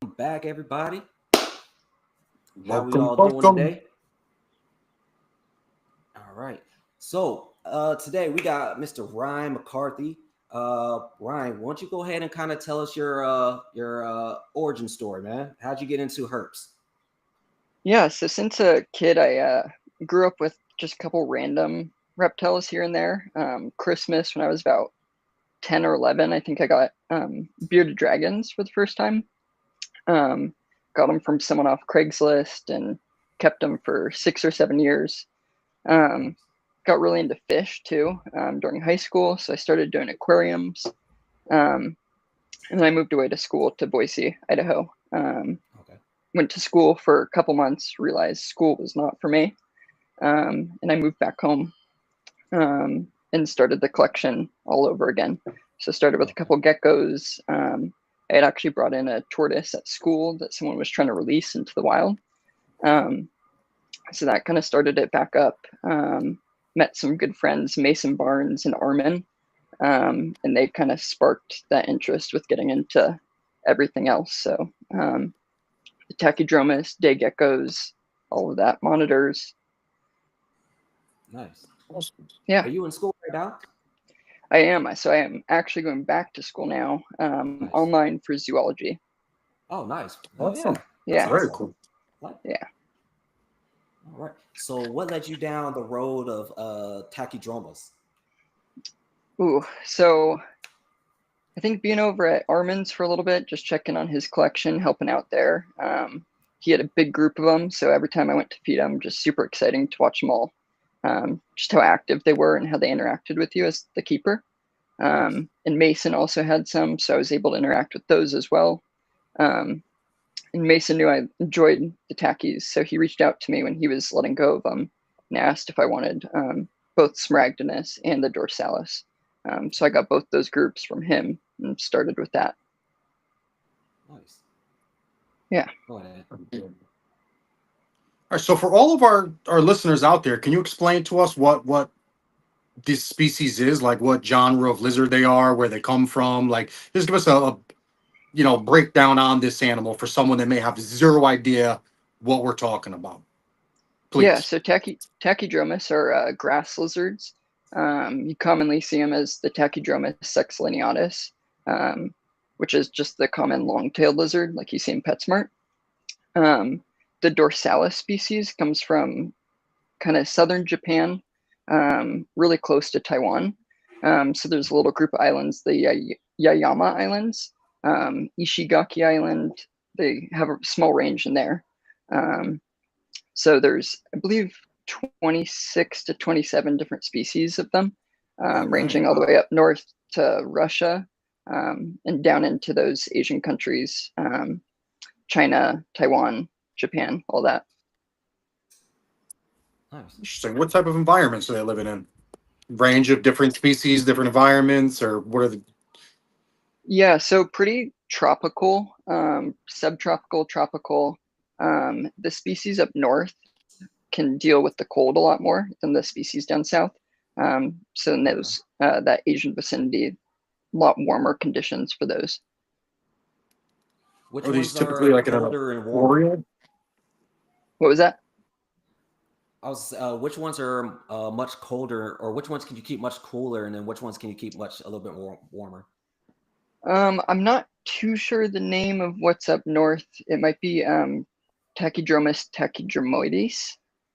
back, everybody. How we Welcome, all doing welcome. today? All right. Today we got Mr. Ryan McCarthy. Ryan, why don't you go ahead and kind of tell us your origin story, man? How'd you get into herps? Yeah, so since a kid, I grew up with just a couple random reptiles here and there. Christmas, when I was about 10 or 11, I think I got bearded dragons for the first time. Um, got them from someone off Craigslist and kept them for 6 or 7 years. Um, got really into fish too during high school, so I started doing aquariums. Um, and then I moved away to school to Boise, Idaho. Okay. Went to school for a couple months, realized school was not for me, and I moved back home and started the collection all over again. So started with a Okay. couple geckos. I had actually brought in a tortoise at school that someone was trying to release into the wild. Um, so that kind of started it back up. Met some good friends, Mason Barnes and Armin, and they kind of sparked that interest with getting into everything else. So the takydromas, day geckos, all of that, monitors. Nice. Awesome. Are Yeah, you in school right now? I am. So I am actually going back to school now, Nice. online for zoology. Oh, nice. Hell yeah. Awesome. That's Yeah, Very awesome. cool. Like, yeah. all right. So, what led you down the road of takydromas? Ooh, so I think being over at Armin's for a little bit, just checking on his collection, helping out there. He had a big group of them, so every time I went to feed them, just super exciting to watch them all. Just how active they were and how they interacted with you as the keeper. Nice. And Mason also had some, so I was able to interact with those as well. Um, and Mason knew I enjoyed the tackies, so he reached out to me when he was letting go of them and asked if I wanted both Smaragdinus and the Dorsalis. So I got both those groups from him and started with that. Nice. Yeah. Go ahead. All right, so for all of our listeners out there, can you explain to us what this species is, like what genre of lizard they are, where they come from? Like, just give us a breakdown on this animal for someone that may have zero idea what we're talking about, Yeah, please. so tachydromus are grass lizards. You commonly see them as the Tachydromus sexlineatus, um, which is just the common long-tailed lizard like you see in PetSmart. Um, the Dorsalis species comes from kind of southern Japan, really close to Taiwan. So there's a little group of islands, the Yayama Islands, Ishigaki Island. They have a small range in there. Um, so there's, I believe, 26 to 27 different species of them, All right. ranging all the way up north to Russia and down into those Asian countries, China, Taiwan, Japan, all that. Nice. Interesting. What type of environments are they living in? Range of different species, different environments, or what are the? Yeah, so pretty tropical, subtropical, tropical. The species up north can deal with the cold a lot more than the species down south. So in Okay. those that Asian vicinity, a lot warmer conditions for those. Which Are these ones typically are like in an colder and warmer? arboreal? What was that? Which ones are much colder, or which ones can you keep much cooler, and then which ones can you keep much a little bit more warmer? I'm not too sure the name of what's up north. It might be Tachydromus tachydromoides.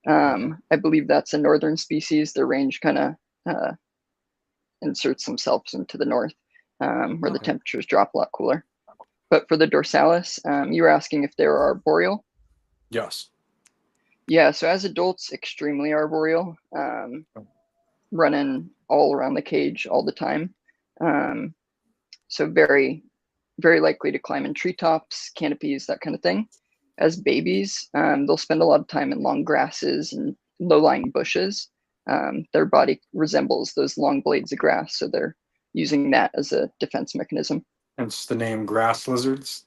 Okay. I believe that's a northern species. Their range kind of uh, inserts themselves into the north, where the Okay. temperatures drop a lot cooler. But for the dorsalis, you were asking if they were arboreal. Yes. Yeah, so as adults, extremely arboreal, running all around the cage all the time. Um, so very, very likely to climb in treetops, canopies, that kind of thing. As babies, they'll spend a lot of time in long grasses and low-lying bushes. Their body resembles those long blades of grass, so they're using that as a defense mechanism. Hence the name grass lizards.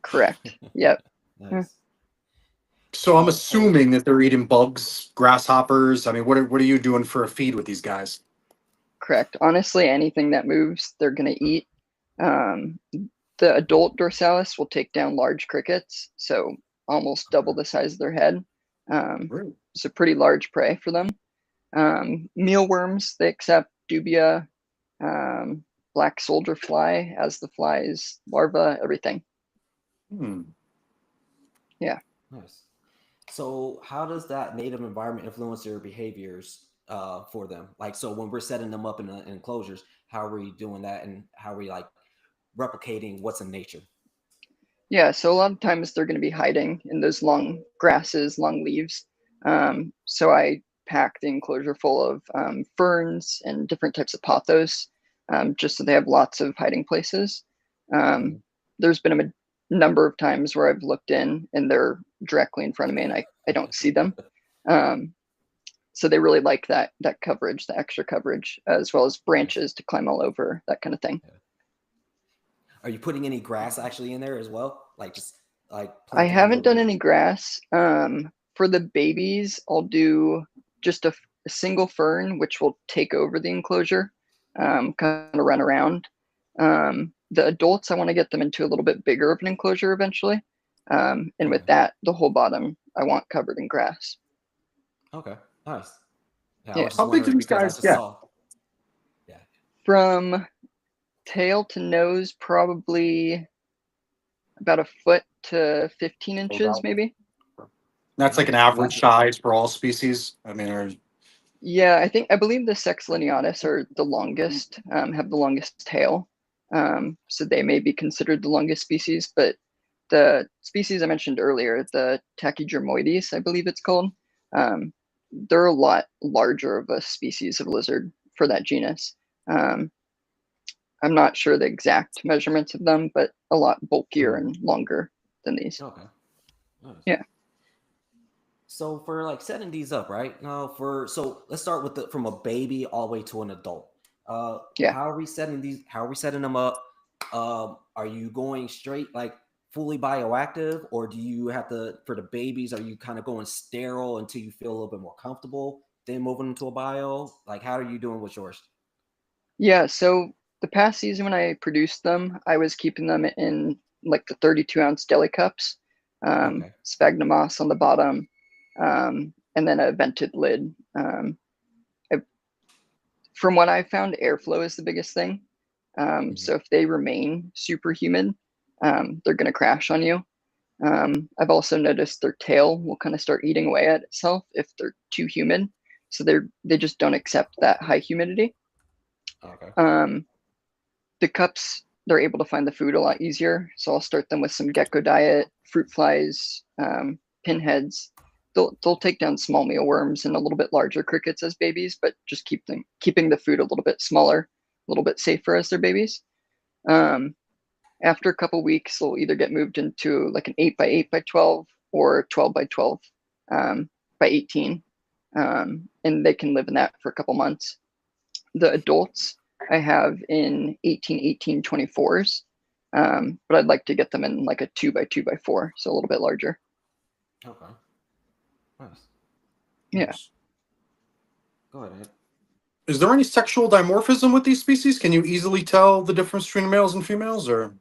Correct. Yep. Nice. So I'm So assuming that they're eating bugs, grasshoppers. I mean, what are you doing for a feed with these guys? Correct. Honestly, anything that moves, they're gonna eat. Um, The adult dorsalis will take down large crickets, so almost double the size of their head. Really? It's a pretty large prey for them. Mealworms, they accept dubia, black soldier fly as the fly's larva, everything. Hmm. Yeah. Nice. So how does that native environment influence their behaviors for them? Like, so when we're setting them up in enclosures, how are we doing that, and how are we like replicating what's in nature? Yeah, so a lot of times they're going to be hiding in those long grasses, long leaves. So I pack the enclosure full of ferns and different types of pothos, just so they have lots of hiding places. Mhm. There's been a number of times where I've looked in and they're directly in front of me and I don't see them. Um, so they really like that coverage, the extra coverage, as well as Nice. branches to climb all over, that kind of thing. Yeah. Are you putting any grass actually in there as well? Like just like I planting a haven't little done bit? any grass. For the babies, I'll do just a single fern, which will take over the enclosure, kind of run around. The adults, I want to get them into a little bit bigger of an enclosure eventually. And with Okay. that, the whole bottom I want covered in grass. Okay. Nice. Yeah, I Yeah. was just How big do wondering these because I guys just get? saw. Yeah. From tail to nose, probably about a foot to 15 inches, maybe. That's like an Nice. average size for all species. I mean, Yeah, I believe the Sex lineatus are the longest, have the longest tail. So they may be considered the longest species, but the species I mentioned earlier, the takydromoides, I believe it's called, um, they're a lot larger of a species of lizard for that genus. Um, I'm not sure the exact measurements of them, but a lot bulkier hmm. and longer than these. Okay. Nice. Yeah, So for like setting these up, right? Now for so let's start with the from a baby all the way to an adult. yeah. How are we setting these? How are we setting them up? Are you going straight like fully bioactive, or do you have to for the babies? Are you kind of going sterile until you feel a little bit more comfortable, then moving into a bio? Like, how are you doing with yours? Yeah, so the past season when I produced them, I was keeping them in like the 32-ounce deli cups, Okay. sphagnum moss on the bottom, and then a vented lid. I, from what I found, airflow is the biggest thing. Mhm. So if they remain super humid, they're going to crash on you. I've also noticed their tail will kind of start eating away at itself if they're too humid. So they just don't accept that high humidity. Okay. Um, the cups, they're able to find the food a lot easier. So I'll start them with some gecko diet, fruit flies, pinheads. They'll take down small mealworms and a little bit larger crickets as babies, but just keeping the food a little bit smaller, a little bit safer as their babies. Um, After a couple weeks, they'll either get moved into like an 8 by 8 by 12 or 12 by 12 by 18, and they can live in that for a couple months. The adults I have in 18/18/24s, but I'd like to get them in like a 2 by 2 by 4, so a little bit larger. Okay. Nice. Yeah. Nice. Go ahead, Ed. Is there any sexual dimorphism with these species? Can you easily tell the difference between males and females, or?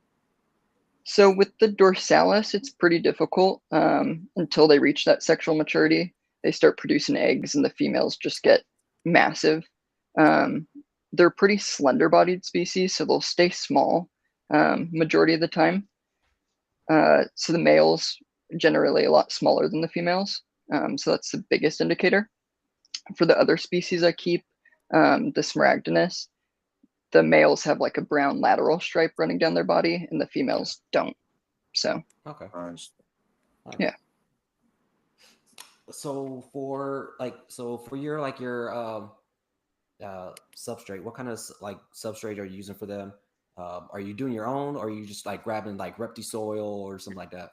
So with the dorsalis, it's pretty difficult until they reach that sexual maturity. They start producing eggs, and the females just get massive. Um, they're pretty slender-bodied species, so they'll stay small majority of the time. So the males generally a lot smaller than the females. So that's the biggest indicator. For the other species I keep, the Smaragdinus, the males have like a brown lateral stripe running down their body, and the Yeah. females don't. So Okay. Nice. Nice. yeah. So for your like your substrate, what kind of like substrate are you using for them? Are you doing your own, or are you just like grabbing like repti soil or something like that?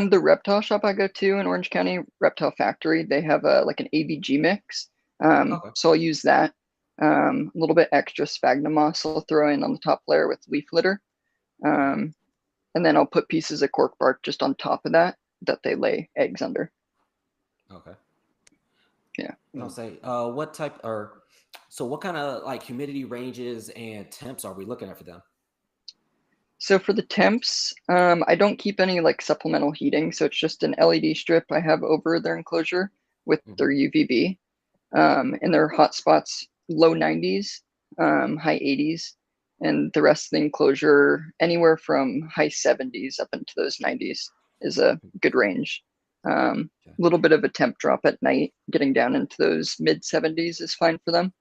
The reptile shop I go to in Orange County, Reptile Factory, they have a like an AVG mix. Okay. So I'll use that. A little bit extra sphagnum moss I'll throw in on the top layer with leaf litter. Okay. Um, and then I'll put pieces of cork bark just on top of that that they lay eggs under. Okay. Yeah. And I'll Hmm. say, what type or so what kind of like humidity ranges and temps are we looking at for them? So for the temps, I don't keep any like supplemental heating, so it's just an LED strip I have over their enclosure with their UVB. And their hot spots low 90s, high 80s, and the rest of the enclosure anywhere from high 70s up into those 90s is a good range. A little bit of a temp drop at night, getting down into those mid 70s is fine for them.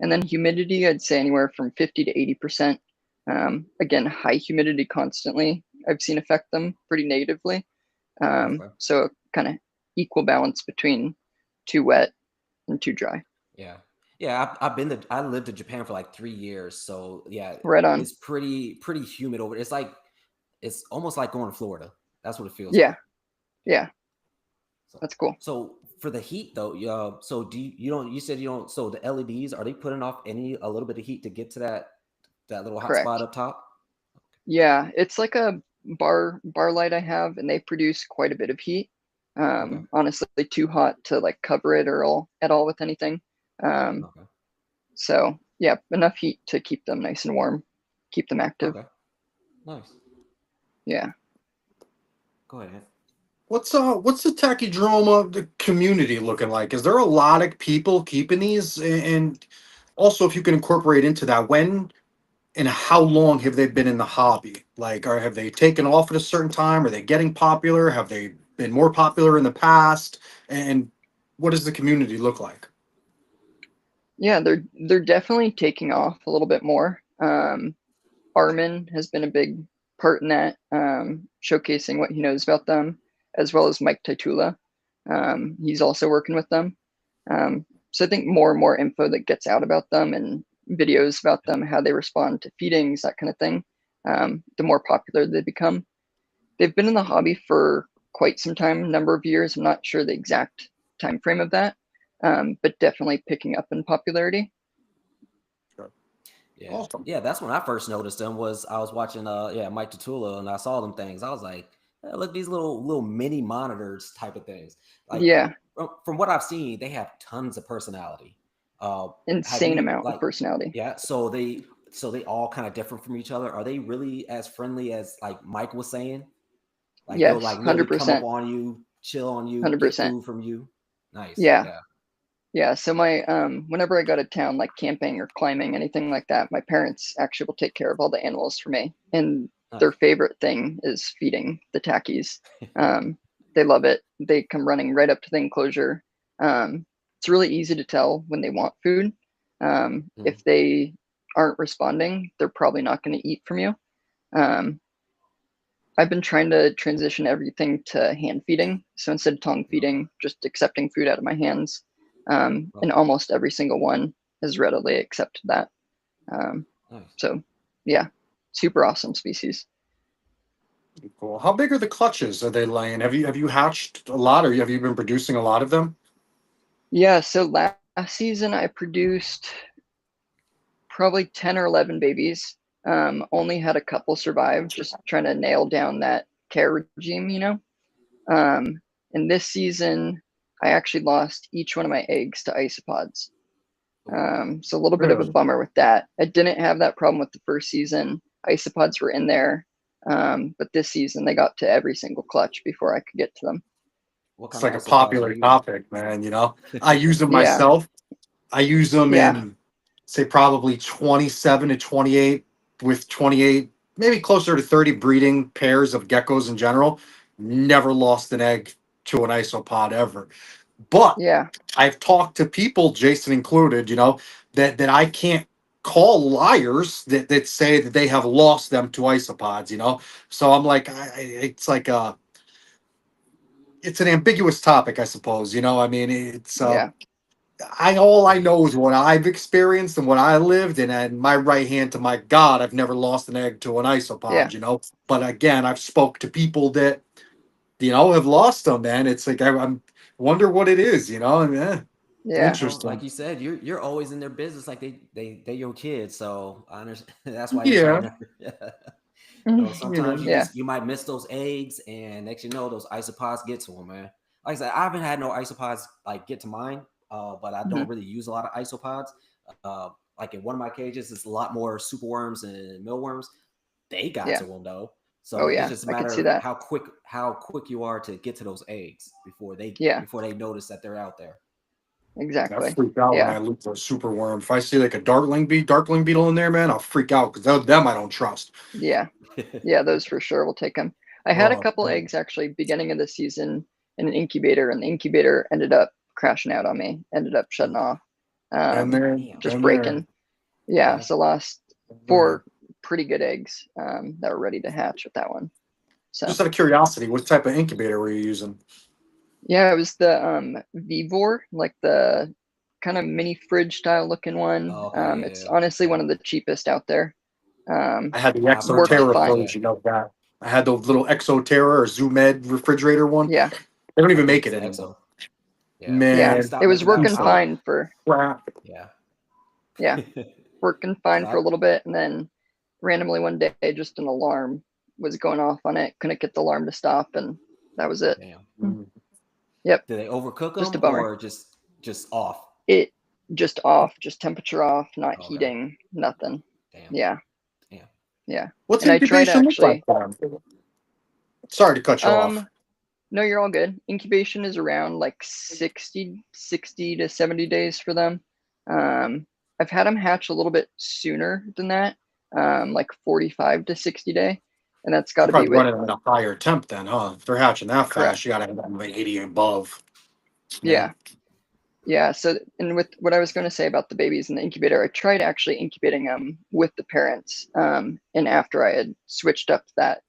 And then humidity, I'd say anywhere from 50 to 80%. Again, high humidity constantly, I've seen affect them pretty negatively. So kind of equal balance between too wet and too dry. Yeah, I lived in Japan for like 3 years, so yeah, Right on. it's pretty humid over. It's almost like going to Florida. That's what it feels Yeah, like. yeah, So, that's cool. so for the heat though, so you said you don't. So the LEDs, are they putting off a little bit of heat to get to that little hot spot Correct. up top? Yeah, it's like a bar light I have, and they produce quite a bit of heat. Okay. Honestly, too hot to like cover it or all at all with anything. Um, Okay. so yeah, enough heat to keep them nice and warm, keep them active. Okay. Nice. Yeah. Go ahead. What's the tachydrama the community looking like? Is there a lot of people keeping these? And also, if you can incorporate into that, when and how long have they been in the hobby? Like, or have they taken off at a certain time? Are they getting popular? Have they been more popular in the past? And what does the community look like? Yeah, they're definitely taking off a little bit more. Armin has been a big part in that, showcasing what he knows about them, as well as Mike Taitula. He's also working with them. So I think more and more info that gets out about them and videos about them, how they respond to feedings, that kind of thing, the more popular they become. They've been in the hobby for quite some time, number of years. I'm not sure the exact time frame of that, but definitely picking up in popularity. Yeah. Awesome. Yeah, that's when I first noticed them. Was I was watching Mike Tatula, and I saw them things. I was like, look, these little mini monitors type of things. Like Yeah, from what I've seen, they have tons of personality. Have insane you amount of like personality. yeah, so they all kind of different from each other. Are they really as friendly as like Mike was saying? Like they'll Yes, like literally come up 100%, on you, chill on you, get 100%. food from you. Nice. Yeah, Yeah. yeah. So my whenever I go to town, like camping or climbing, anything like that, my parents actually will take care of all the animals for me. And Nice. their favorite thing is feeding the tackies. They love it. They come running right up to the enclosure. It's really easy to tell when they want food. If they aren't responding, they're probably not going to eat from you. Um, I've been trying to transition everything to hand feeding. So instead of tongue Okay. feeding, just accepting food out of my hands. And Okay. almost every single one has readily accepted that. Um, Nice. so yeah, super awesome species. Cool. How big are the clutches? Are they laying? Have you hatched a lot, or have you been producing a lot of them? Yeah, so last season I produced probably 10 or 11 babies. Only had a couple survive, just trying to nail down that care regime, you know. And this season, I actually lost each one of my eggs to isopods. So a little bit of a Really? bummer with that. I didn't have that problem with the first season. Isopods were in there, but this season they got to every single clutch before I could get to them. What It's kind of like a isopods are popular you topic, man. I use them Yeah, myself. I use them yeah, in, say, probably 27 to 28, with 28, maybe closer to 30 breeding pairs of geckos in general. Never lost an egg to an isopod ever. But yeah, I've talked to people, Jason included, that I can't call liars that say that they have lost them to isopods. So I'm like, it's an ambiguous topic, I suppose. I mean, it's yeah, all I yeah. know is what I've experienced and what I lived, and my right hand to my God, I've never lost an egg to an yeah, isopod. But again, I've spoke to people that have lost them, man. It's like I'm wonder what it is. I mean, yeah, Well, like interesting. you said, you're always in their business, like they your kids. So I understand. That's why you probably Yeah, never. you Sometimes know. yeah, you might miss those eggs, and next you know those isopods get to them, man. Like I said, I haven't had no isopods like get to mine, but I don't mhm, really use a lot of isopods. Like in one of my cages, it's a lot more superworms and mealworms. they got Yeah. to them though. Oh So it's yeah, just a I could matter see of that. how quick you are to get to those eggs before Yeah, they notice that they're out there. I exactly. freak out when Yeah. I look for a super worm. If I see like a darkling beetle in there, man, I'll freak out because them I don't trust. Yeah. Yeah, those for sure will take them. I had a Oh, couple man. eggs actually beginning of the season in an incubator, and the incubator ended up crashing out on me, ended up shutting Ooh, off, Been there, damn. just been there. breaking. Yeah, Yeah. so lost Been there. 4 pretty good eggs that were ready to hatch with that one. So Just out of curiosity, what type of incubator were you using? yeah, it was the Vivor, like the kind of mini fridge style looking one. Oh, okay. It's Yeah. honestly Yeah. one of the cheapest out there. I had the I've heard Worked about Exoterra those. fine. Yeah. version of that. I had the little Exoterra or Zoomed refrigerator one. Yeah, They don't I even did make use it the anymore. EXO. Yeah. yeah. They Man, It stopped was making that one, working piece huh? of fine for crap. Yeah. yeah, working fine for I a little bit, and then randomly one day, just an alarm was going off on it. Couldn't get the alarm to stop, and that was it. damn. Mm. Yep, Did they overcook just a them bummer. or just off? It just off, just temperature off, not Oh, okay. heating, nothing. Damn. Yeah, Damn. yeah. What's And I tried to incubation look like actually. for them? Sorry to cut you off. No, you're all good. Incubation is around like 60 to 70 days for them. Um, I've had them hatch a little bit sooner than that, like 45 to 60 day, and that's got You're to be probably with running at a higher temp then, huh? If they're hatching that correct. fast, you gotta have them like 80 and above. Yeah. Yeah, yeah. So, and with what I was going to say about the babies in the incubator, I tried actually incubating them with the parents, and after I had switched up that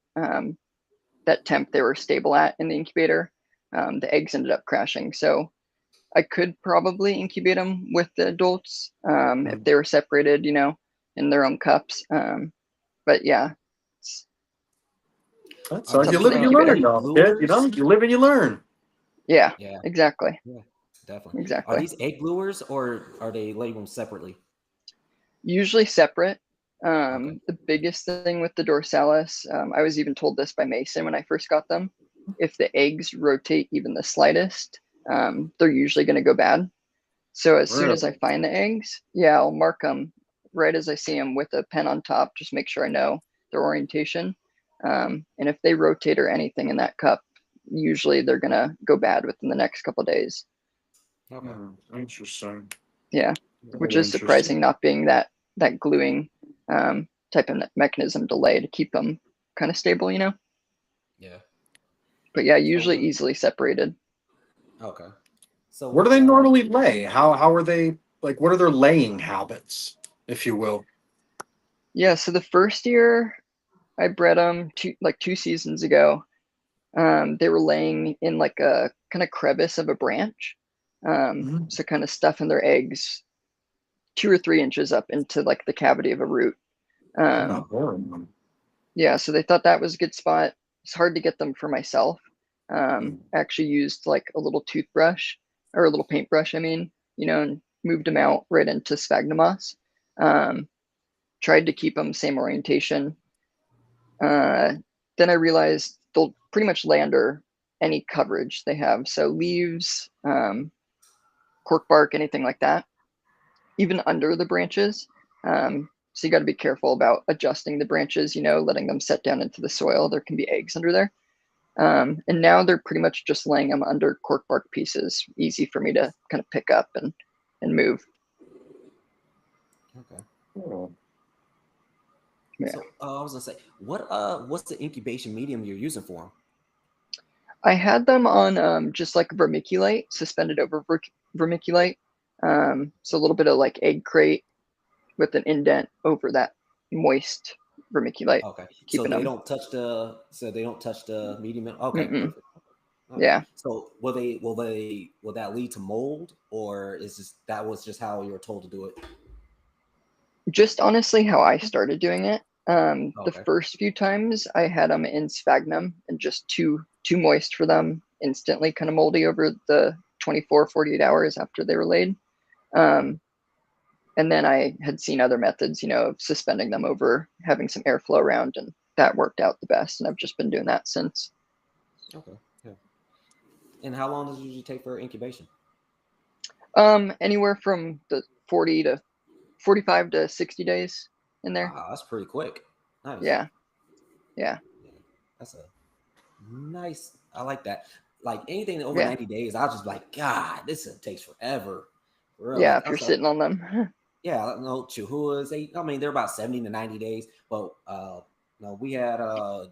temp they were stable at in the incubator, the eggs ended up crashing. So I could probably incubate them with the adults if Mm. they were separated, in their own cups. But yeah, it's, That's Are how it's these up you to live the and you egg learn, incubator. though, kid. You know, lures? you live and you learn. Yeah, Yeah. exactly, Yeah. Definitely. Are exactly. these egg lures or are they labeled separately? Usually separate. Okay. The biggest thing with the dorsalis, I was even told this by Mason when I first got them. If the eggs rotate even the slightest, they're usually going to go bad. So as soon as I Really? find the eggs, yeah, I'll mark them right as I see them with a pen on top. Just make sure I know their orientation. And if they rotate or anything in that cup, usually they're gonna go bad within the next couple of days. Okay. Interesting. Yeah, which Very is interesting. surprising, not being that gluing type of mechanism delay to keep them kind of stable, Yeah. But yeah, So usually what? easily separated. Okay. Where So do they normally lay? How are they like? What are their laying habits, if you will? Yeah, so the first year I bred them 2 seasons ago. They were laying in like a kind of crevice of a branch. Mhm. So kind of stuffing their eggs 2 or 3 inches up into like the cavity of a root. I'm Um, not boring them. yeah, so they thought that was a good spot. It's hard to get them for myself. I actually used like a little toothbrush or a little paintbrush, and moved them out right into sphagnum moss. Um, Tried to keep them same orientation. Uh, then I realized they'll pretty much lay under any coverage they have. So leaves, cork bark, anything like that, even under the branches. So you got to be careful about adjusting the branches, letting them set down into the soil. There can be eggs under there. And now they're pretty much just laying them under cork bark pieces, easy for me to kind of pick up and move. Okay. Oh. Yeah. So I was gonna say, what's the incubation medium you're using for them? I had them on just like vermiculite, suspended over vermiculite. So a little bit of like egg crate with an indent over that moist vermiculite, Okay. keeping them. So they don't touch the medium. Okay, Mm-mm. perfect. Okay. Yeah, So will that lead to mold or is that was just how you were told to do it? just honestly how I started doing it. The Okay. first few times I had them in sphagnum and just too moist for them, instantly kind of moldy over the 24, 48 hours after they were laid. Um, and then I had seen other methods, of suspending them over, having some airflow around, and that worked out the best. And I've just been doing that since. Okay. Yeah. And how long does it usually take for incubation? Anywhere from the 40 to 45 to 60 days in there. Ah, that's pretty quick. Nice. Yeah. Yeah. That's a nice. I like that. Like anything over Yeah. 90 days, I'll just be like, God, this takes forever. For real. Yeah. Like If you're sitting on them. yeah, no Chihuahuas. I mean, they're about 70 to 90 days. But no, we had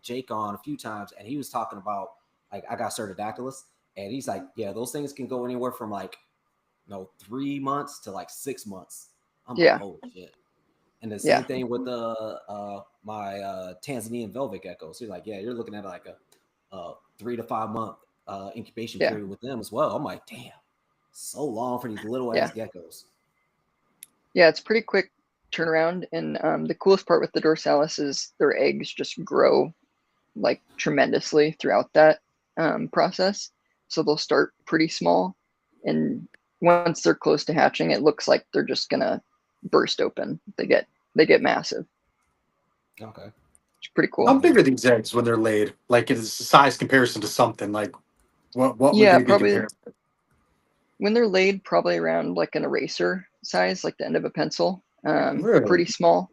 Jake on a few times, and he was talking about like I got Cerdactylus, and he's like, yeah, those things can go anywhere from like 3 months to like 6 months. I'm like, Yeah. holy shit. And the Yeah. same thing with the my Tanzanian velvet geckos. So you're like, yeah, you're looking at like a 3 to 5 month incubation Yeah. period with them as well. I'm like, damn, so long for these little Yeah. ass geckos. Yeah. It's pretty quick turnaround. And the coolest part with the dorsalis is their eggs just grow like tremendously throughout that process. So they'll start pretty small, and once they're close to hatching, it looks like they're just gonna burst open. They get massive. Okay. It's pretty How cool. big are these eggs when they're laid? Like, in size comparison to something like what would Yeah, they be probably compared? when they're laid, probably around like an eraser size, like the end of a pencil. Really? Pretty small,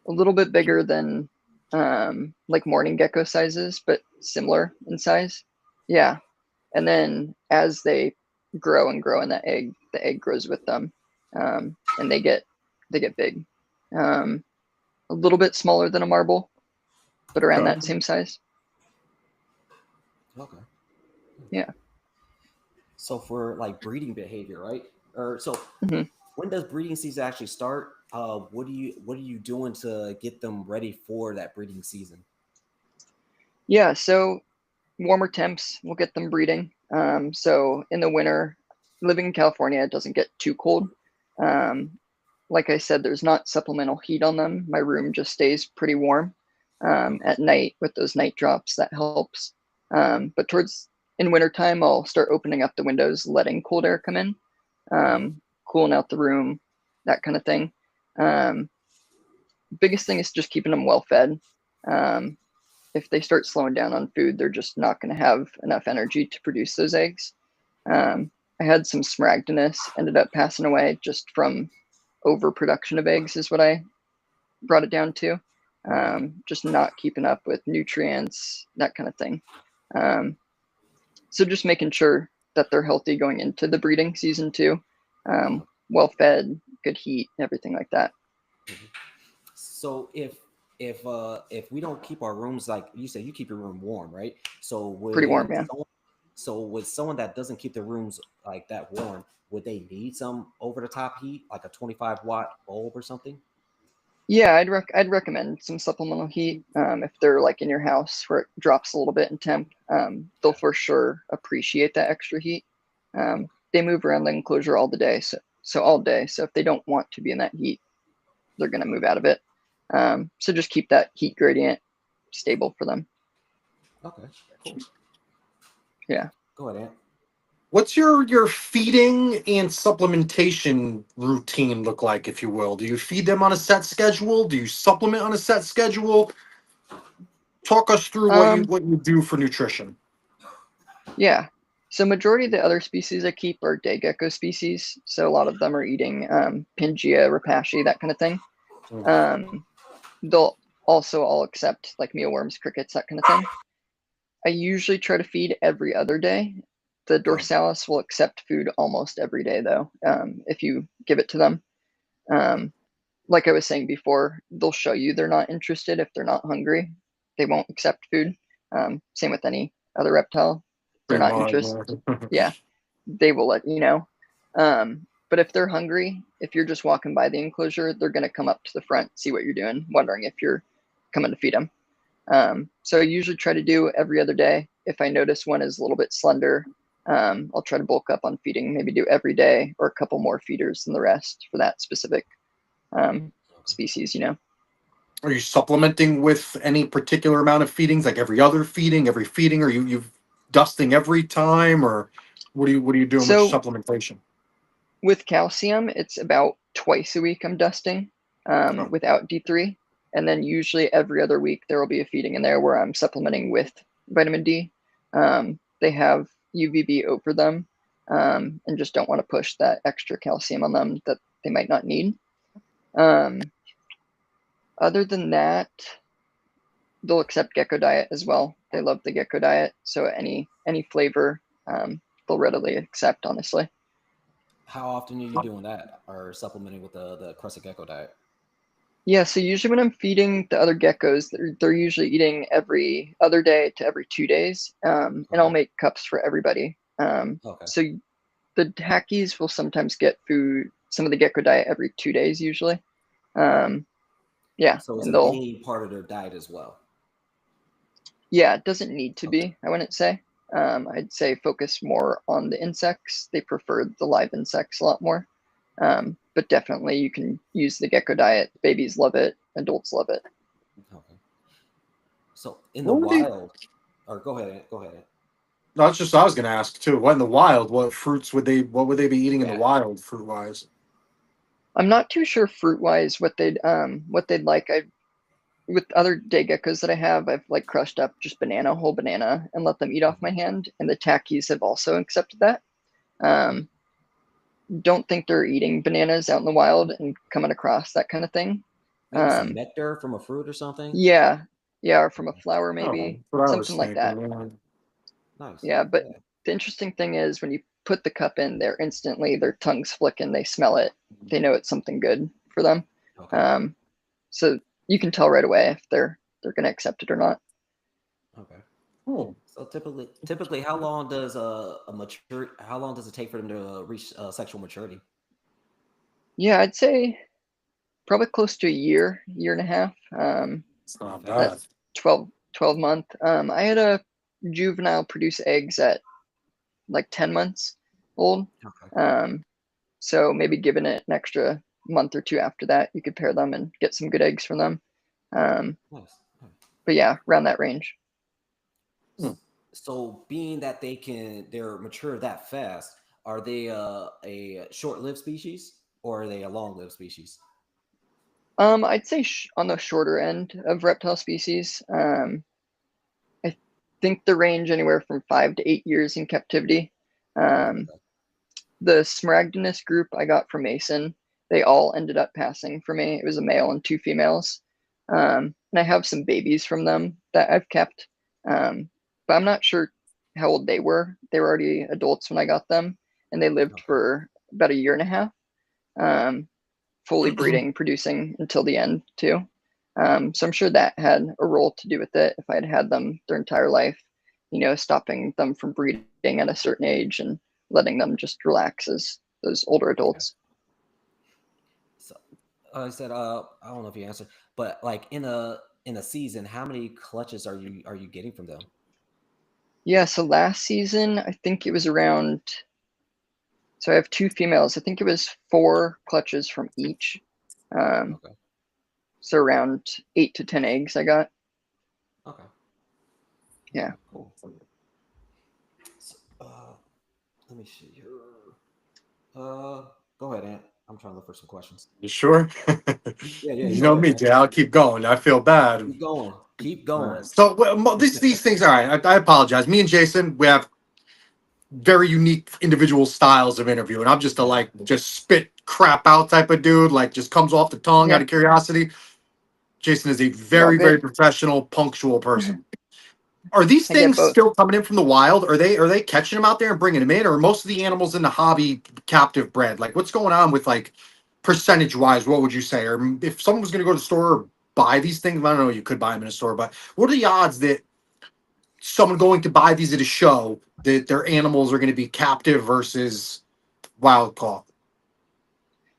a little bit bigger than like morning gecko sizes, but similar in size. Yeah, and then as they grow and grow in that egg, the egg grows with them, and they get big. Um, a little bit smaller than a marble, but around Okay. that same size. Okay. Yeah. So for like breeding behavior, right? Or so hmm when does breeding season actually start? What are you doing to get them ready for that breeding season? Yeah. So warmer temps will get them breeding. So in the winter, living in California, it doesn't get too cold. Um, like I said, there's not supplemental heat on them. My room just stays pretty warm. Okay. At night with those night drops, that helps. But towards in wintertime, I'll start opening up the windows, letting cold air come in, cooling out the room, that kind of thing. Um, Biggest thing is just keeping them well fed. Um, if they start slowing down on food, they're just not going to have enough energy to produce those eggs. I had some Smaragdinus, ended up passing away just from overproduction of eggs, is what I brought it down to. Right. Just not keeping up with nutrients, that kind of thing. Um, so just making sure that they're healthy going into the breeding season too. Well fed, good heat, everything like that. Mhm. So if we don't keep our rooms like you said, you keep your room warm, right? So Pretty warm, yeah. with someone that doesn't keep their rooms like that warm, would they need some over the top heat, like a 25-watt bulb or something? Yeah, I'd recommend some supplemental heat if they're like in your house where it drops a little bit in temp. They'll for sure appreciate that extra heat. They move around the enclosure all the day, so all day. So if they don't want to be in that heat, they're gonna move out of it. So just keep that heat gradient stable for them. Okay, cool. Yeah. Go ahead, Ant. What's your feeding and supplementation routine look like, if you will? Do you feed them on a set schedule? Do you supplement on a set schedule? Talk us through Um, what you do for nutrition. yeah. So majority of the other species I keep are day gecko species. So a lot of them are eating Pangea, Rapashi, that kind of thing. Um, they'll also all accept like mealworms, crickets, that kind of thing. I usually try to feed every other day. The Oh, dorsalis will accept food almost every day, though, if you give it to them. Um, like I was saying before, they'll show you they're not interested if they're not hungry. They won't accept food. Same with any other reptile. They're Pretty not much. interested. Yeah, they will let you know. But if they're hungry, if you're just walking by the enclosure, they're going to come up to the front, see what you're doing, wondering if you're coming to feed them. So I usually try to do every other day. If I notice one is a little bit slender, I'll try to bulk up on feeding, maybe do every day or a couple more feeders than the rest for that specific okay. species. Are you supplementing with any particular amount of feedings, like every feeding? Are you dusting every time, or what are you doing with So supplementation? with calcium, it's about twice a week I'm dusting Oh, without D3. And then usually every other week there will be a feeding in there where I'm supplementing with vitamin D. They have UVB over them and just don't want to push that extra calcium on them that they might not need. Um, Other than that, they'll accept gecko diet as well. They love the gecko diet, so any flavor they'll readily accept, honestly. How often are you doing that or supplementing with the crescent gecko diet? Yeah, so usually when I'm feeding the other geckos, they're usually eating every other day to every 2 days, and I'll Okay. make cups for everybody. Okay. So the hackies will sometimes get food, some of the gecko diet every 2 days usually. Yeah, So it's a and they'll, main part of their diet as well. yeah, it doesn't need to Okay. be, I wouldn't say. I'd say focus more on the insects. They prefer the live insects a lot more. But definitely you can use the gecko diet. Babies love it, adults love it. Okay. So in the What would they? wild, or go ahead, go ahead. No, that's just what I was gonna ask too. What in the wild? What fruits would they? What would they be eating in the Yeah. wild, fruit wise? I'm not too sure fruit wise what they'd like. I with other day geckos that I have, I've like crushed up just whole banana, and let them eat off my hand. And the tackies have also accepted that. Um, don't think they're eating bananas out in the wild and coming across that kind of thing. Maybe some Um, nectar from a fruit or something. yeah, yeah, or from a Okay. flower Oh, maybe, that's what I was something like that. thinking. Yeah. Nice. Yeah, but Yeah. the interesting thing is when you put the cup in, they're instantly their tongues flick and they smell it. They know it's something good for them. Okay. Um, so you can tell right away if they're going to accept it or not. Okay. Oh, So typically, how long does a mature? How long does it take for them to reach sexual maturity? Yeah, I'd say probably close to a year and a half. it's not Okay. bad. That 12 month. I had a juvenile produce eggs at like 10 months old. Okay. Um, so maybe giving it an extra month or two after that, you could pair them and get some good eggs from them. Um, Nice. Nice. but yeah, around that range. Hmm. So being that they're mature that fast, are they a short-lived species or are they a long-lived species? I'd say on the shorter end of reptile species. I think the range anywhere from 5 to 8 years in captivity. Um, Okay. the Smaragdinus group I got from Mason, they all ended up passing for me. It was a male and two females. And I have some babies from them that I've kept. But I'm not sure how old they were. They were already adults when I got them, and they lived Okay. for about a year and a half, um, fully breeding, producing until the end, too. So I'm sure that had a role to do with it if I had had them their entire life, stopping them from breeding at a certain age and letting them just relax as those older Okay. adults. So I said, I don't know if you answered, but like in a season, how many clutches are you getting from them? Yeah, so last season, I think it was around, so I have two females. I think it was 4 clutches from each. Um, Okay. so around 8 to 10 eggs I got. Okay. Yeah. Okay. Cool. So, let me see here. Go ahead, Ant. I'm trying to look for some questions. You sure? Yeah, yeah. You You go know ahead, me, man. Jay. I'll keep going. I feel bad. Keep going. Keep All going. right. So these things. All right. I apologize. Me and Jason, we have very unique individual styles of interview, and I'm just a Yeah. like just spit crap out type of dude. Like just comes off the tongue out Yeah. of curiosity. Jason is a You're all very very good. professional, punctual person. Are these I get things both. still coming in from the wild? Are they catching them out there and bringing them in, or are most of the animals in the hobby captive bred? Like, what's going on with like percentage wise? What would you say? Or if someone was going to go to the store or buy these things, I don't know, you could buy them in a store, but what are the odds that someone going to buy these at a show that their animals are going to be captive versus wild caught?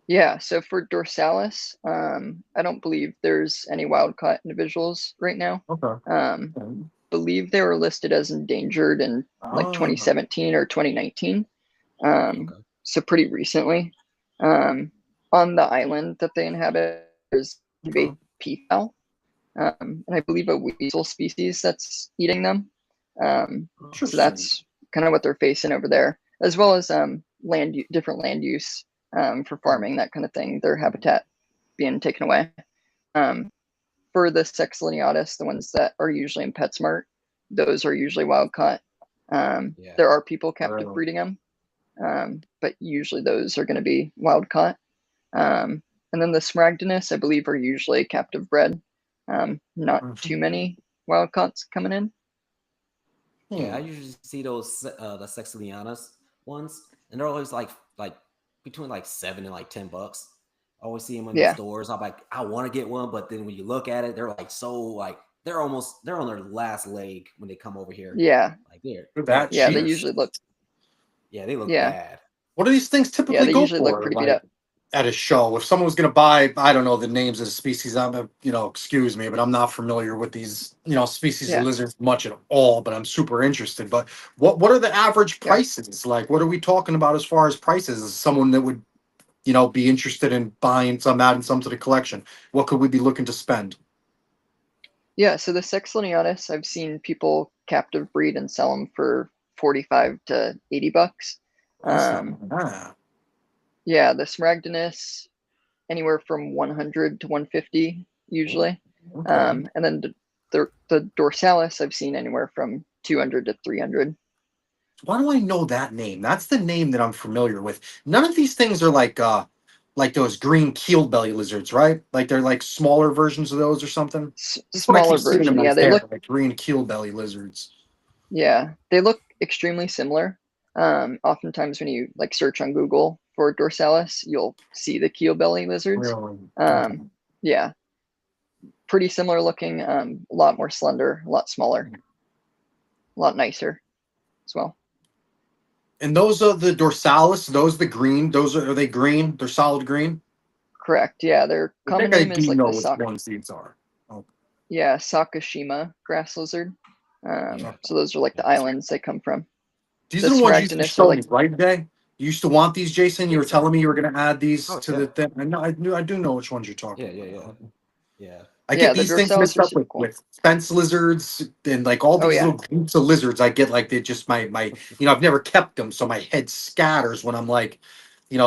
Yeah, so for dorsalis, I don't believe there's any wild caught individuals right now. Okay. Um, believe they were listed as endangered in like Ah, 2017 or 2019. Um, Okay. so pretty recently. Um, on the island that they inhabit, there's a okay. peafowl, and I believe a weasel species that's eating them. So Interesting. that's kind of what they're facing over there, as well as different land use for farming, that kind of thing. Their habitat being taken away. Um, for the Sex lineatus, the ones that are usually in PetSmart, those are usually wild caught. Yeah. There are people captive Right. breeding them, but usually those are going to be wild caught. And then the Smaragdinus, I believe, are usually captive bred. Not too many wild caughts coming in. Yeah, I usually see those the Sexilianas ones, and they're always like between like $7 and like $10. I always see them in the Yeah. stores. I'm like, I want to get one, but then when you look at it, they're like so like they're on their last leg when they come over here. Yeah. Like They're they're that Yeah, they cheap. usually look. yeah, they look Yeah. bad. What do these things Yeah, typically they go usually look for? pretty beat Like up. at a show, if someone was going to buy, I don't know the names of the species. Excuse me, but I'm not familiar with these, species of Yeah. lizards much at all. But I'm super interested. But what are the average Yeah. prices? Like, what are we talking about as far as prices? As someone that would, be interested in buying some, adding some to the collection, what could we be looking to spend? Yeah. So the Sexliniatus, I've seen people captive breed and sell them for 45 to $80. That's not bad. Yeah, the Smaragdinus anywhere from 100 to 150 usually. Okay. And then the Dorsalis I've seen anywhere from 200 to 300. Why do I know that name? That's the name that I'm familiar with. None of these things are like those green keeled belly lizards, right? Like they're like smaller versions of those or something. That's what I keep Smaller seeing version. them Yeah, as they there, look. like green keeled belly lizards. Yeah, they look extremely similar. Oftentimes when you like search on Google for Dorsalis, you'll see the keel belly lizards. Really? Okay. Yeah, pretty similar looking. A lot more slender, a lot smaller, a lot nicer as well. And those are the dorsalis. Those the green. Those are they green? They're solid green. Correct. Yeah, their I common think I name do is like know the which sock. ones these are. Oh, Yeah, Sakashima grass lizard. Yeah. So those are like the Yes. islands they come from. these The are the ones you used to Smaragdinus are show me, like, right, Day? You used to want these, Jason. You were Yes, sir. telling me you were going to add these Oh to yeah. the thing. I do know which ones you're talking Yeah, yeah, yeah. about. Yeah. I yeah, get the these things Dorsalis mixed are up super cool. with fence lizards and like all Oh these yeah, little groups of lizards. I get like they just my I've never kept them, so my head scatters when I'm like,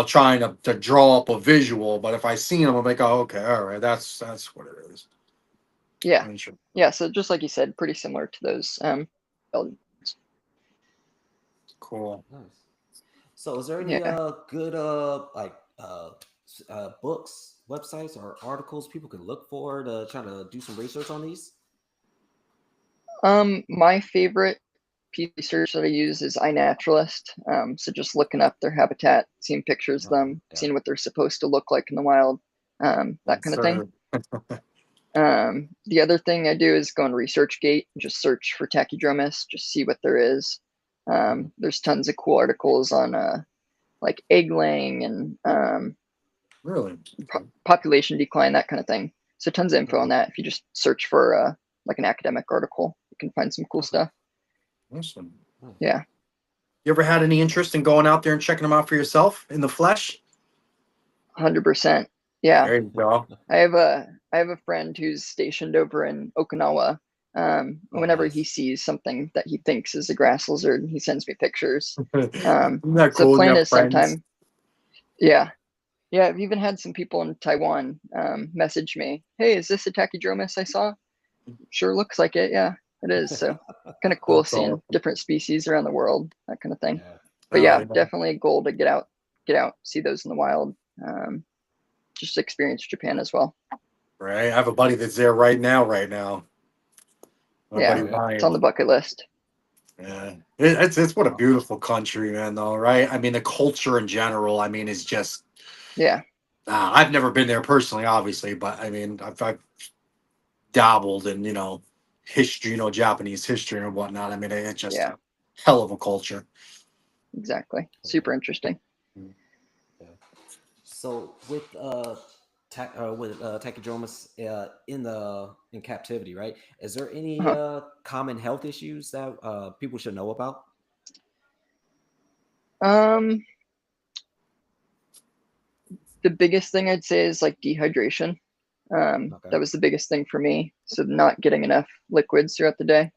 trying to draw up a visual. But if I see them, I'm like, oh, okay, all right, that's what it is. yeah, I'm sure. yeah. So just like you said, pretty similar to those. Cool. Nice. So, is there any Yeah. good books, websites, or articles people can look for to try to do some research on these? My favorite piece of research that I use is iNaturalist. So just looking up their habitat, seeing pictures of Okay. them, Yeah. seeing what they're supposed to look like in the wild, that Yes, kind of thing. sir. The other thing I do is go on ResearchGate and just search for takydromas, just see what there is. There's tons of cool articles on like egg laying and Really? Okay. population decline, that kind of thing. So tons of info on Okay. that. If you just search for like an academic article, you can find some cool Okay. stuff. Awesome. Nice. Yeah. You ever had any interest in going out there and checking them out for yourself in the flesh? 100%. Yeah. There you go. I have a friend who's stationed over in Okinawa. Oh, Whenever he nice. sees something that he thinks is a grass lizard, he sends me pictures. Isn't that So cool? You plan have is friends. sometime. Yeah. Yeah, I've even had some people in Taiwan message me, "Hey, is this a tachydromus I saw? Sure looks like it. Yeah, it is." So kind of cool That's seeing awesome. different species around the world, that kind of thing. Yeah. But Oh, yeah, yeah. definitely a goal to get out, see those in the wild. Just experience Japan as well. Right. I have a buddy that's there right now. Right now, my Yeah, buddy Oh yeah. it's on Ryan. the bucket list. Yeah, it's what a Wow. beautiful country, man. Though, right? I mean, the culture in general. I mean, is just. Yeah, I've never been there personally, obviously, but I mean, I've dabbled in history, Japanese history and whatnot. I mean, it's just yeah, a hell of a culture. exactly. Oh yeah. Super interesting. Yeah. So with Takydromas in captivity, right? Is there any Uh-huh. common health issues that people should know about? Um, the biggest thing I'd say is like dehydration. Okay. That was the biggest thing for me. So not getting enough liquids throughout the day.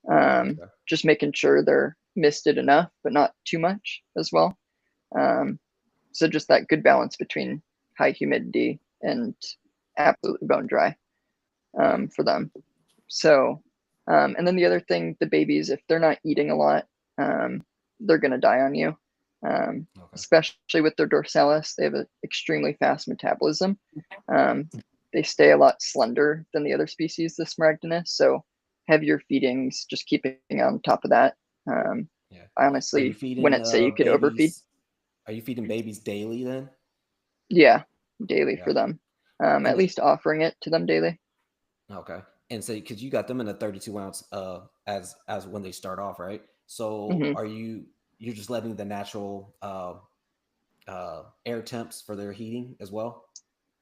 Okay. Just making sure they're misted enough, but not too much as well. Um, so just that good balance between high humidity and absolutely bone dry Yeah. for them. So, and then the other thing, the babies, if they're not eating a lot, they're going to die on you. Okay. Especially with their dorsalis, they have an extremely fast metabolism. Um, they stay a lot slender than the other species, the Smaragdinus. So heavier feedings, just keeping on top of that. Yeah. I Are you honestly feeding wouldn't say you could overfeed. babies? Are you feeding babies daily then? Yeah, daily Yeah. for them. And At least offering it to them daily. okay. And so because you got them in a 32 ounce as when they start off, right? So Hmm. are you're just letting the natural air temps for their heating as well?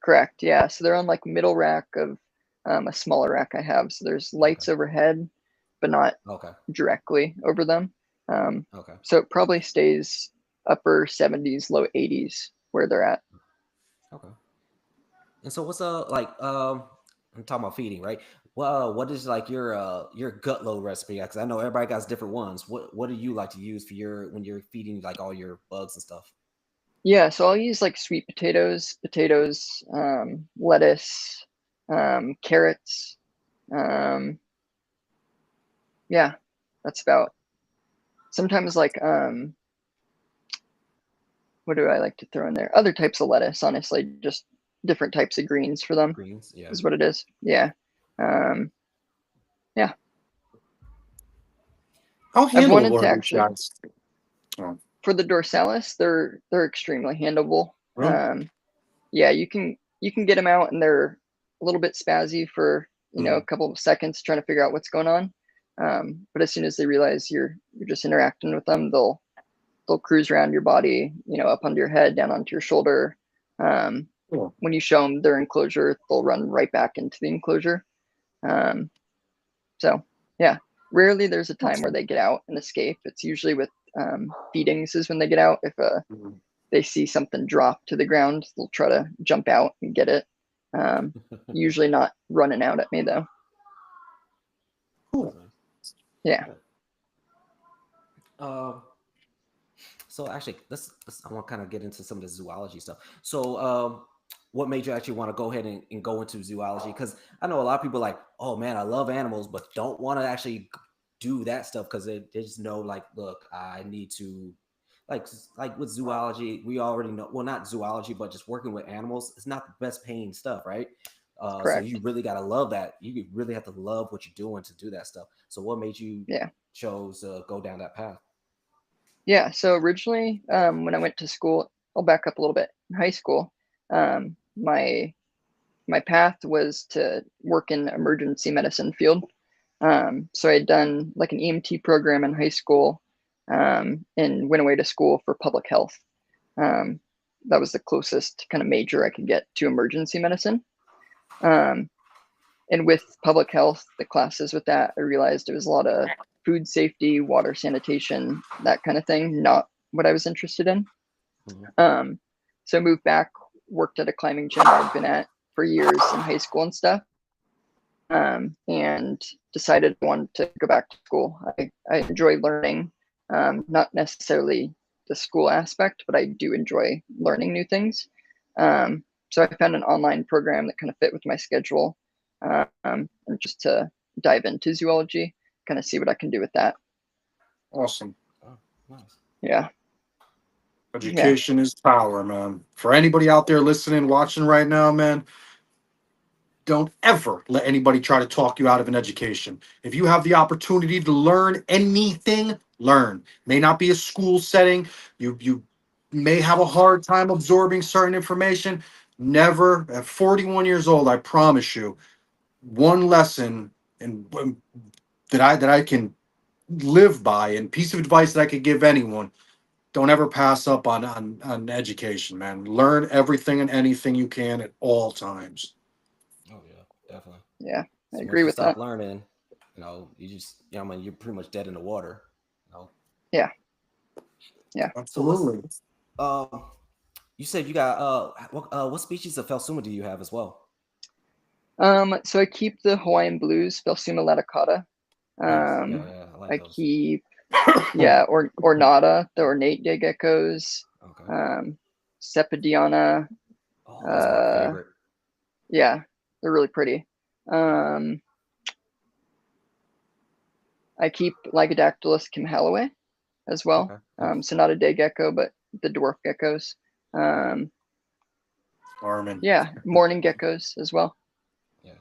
Correct. Yeah. So they're on like middle rack of a smaller rack I have. So there's Okay. lights overhead, but not Okay. directly over them. Okay. So it probably stays upper 70s, low 80s where they're at. Okay. And so what's like I'm talking about feeding, right? Well, what is like your gut load recipe? Because I know everybody got different ones. What do you like to use for your when you're feeding like all your bugs and stuff? Yeah. So I'll use like sweet potatoes, lettuce, carrots. Um, yeah, that's about. Sometimes like what do I like to throw in there? Other types of lettuce, honestly, just different types of greens for them Greens, yeah. is what it is. Yeah. Um, yeah. How I've handleable wanted to are these actually guys? Oh, for the dorsalis, they're extremely handleable. really? Yeah, you can get them out and they're a little bit spazzy for a Mhm. couple of seconds trying to figure out what's going on. But as soon as they realize you're just interacting with them, they'll cruise around your body, up under your head, down onto your shoulder. Um, Cool. when you show them their enclosure, they'll run right back into the enclosure. Um, so yeah, rarely there's a time where Awesome. they get out and escape. It's usually with feedings is when they get out. If Mhm. they see something drop to the ground, they'll try to jump out and get it. Um, Usually not running out at me though. Cool. Yeah. Um, so actually, let's I want to kind of get into some of the zoology stuff. So, what made you actually want to go ahead and go into zoology? Because I know a lot of people like, oh man, I love animals, but don't want to actually do that stuff because they just know like, look, I need to like like with zoology, we already know. Well, not zoology, but just working with animals, it's not the best paying stuff, right? So you Correct. really gotta love that. You really have to love what you're doing to do that stuff. So, what made you Yeah. chose go down that path? Yeah. So originally, when I went to school, I'll back up a little bit. In high school, my path was to work in emergency medicine field. So I had done like an EMT program in high school, and went away to school for public health. Um, that was the closest kind of major I could get to emergency medicine. Um, and with public health, the classes with that, I realized it was a lot of food safety, water sanitation, that kind of thing, not what I was interested in. Mhm. Um, so I moved back, worked at a climbing gym I'd been at for years in high school and stuff, and decided I wanted to go back to school. I enjoy learning, not necessarily the school aspect, but I do enjoy learning new things. So I found an online program that kind of fit with my schedule, and just to dive into zoology, kind of see what I can do with that. Awesome. Oh, nice. Yeah, yeah, Education is power, man. For anybody out there listening, watching right now, man, don't ever let anybody try to talk you out of an education. If you have the opportunity to learn anything, learn. May not be a school setting. You may have a hard time absorbing certain information. Never at 41 years old, I promise you, one lesson and that I can live by and piece of advice that I could give anyone. Don't ever pass up on education, man. Learn everything and anything you can at all times. Oh yeah, definitely. yeah. I So once agree you with stop that. learning, you just I mean you're pretty much dead in the water. You know. Yeah, yeah. So what's Absolutely. um you said you got what species of Phelsuma do you have as well? So I keep the Hawaiian blues, Phelsuma laticata. Nice. Yeah, Um, yeah, I like I those. keep or ornata, the ornate day geckos, Okay. um, Sepadiana. Oh, those are my Uh, favorite. yeah, they're really pretty. Yeah. Um, I keep Lygodactylus kimhalloway as well. Okay. Nice. So not a day gecko, but the dwarf geckos. Yeah. Um, Armin. yeah, morning geckos as well. Yeah.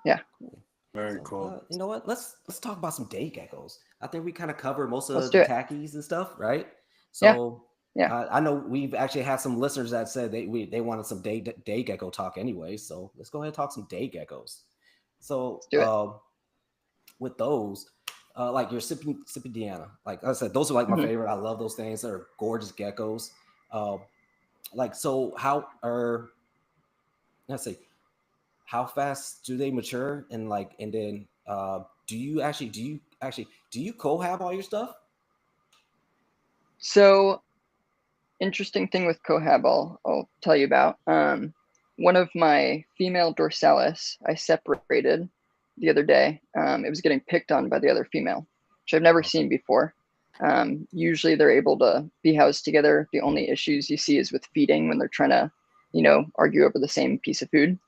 Yeah. Cool. Very So cool. you know what? Let's talk about some day geckos. I think we kind of covered most Let's of do the it. tackies and stuff, right? Yeah. So Yeah. I know we've actually had some listeners that said they wanted some day gecko talk anyway. So let's go ahead and talk some day geckos. So Let's do it. with those, like your Cipidiana, like I said, those are like my Mhm. favorite. I love those things. They're gorgeous geckos. Uh, like so, how are let's see, how fast do they mature and like and then do you cohab all your stuff? So interesting thing with cohab I'll tell you about. One of my female dorsalis I separated the other day. It was getting picked on by the other female, which I've never seen before. Usually they're able to be housed together. The only issues you see is with feeding when they're trying to, argue over the same piece of food.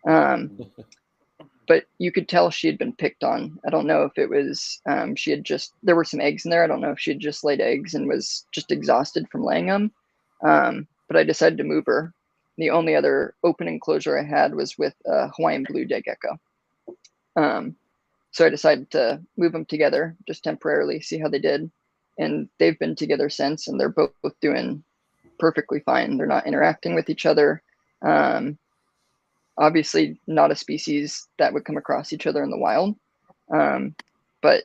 But you could tell she had been picked on. I don't know if it was there were some eggs in there. I don't know if she had just laid eggs and was just exhausted from laying them. But I decided to move her. The only other open enclosure I had was with a Hawaiian blue day gecko. So I decided to move them together just temporarily, see how they did. And they've been together since, and they're both doing perfectly fine. They're not interacting with each other. Obviously not a species that would come across each other in the wild, but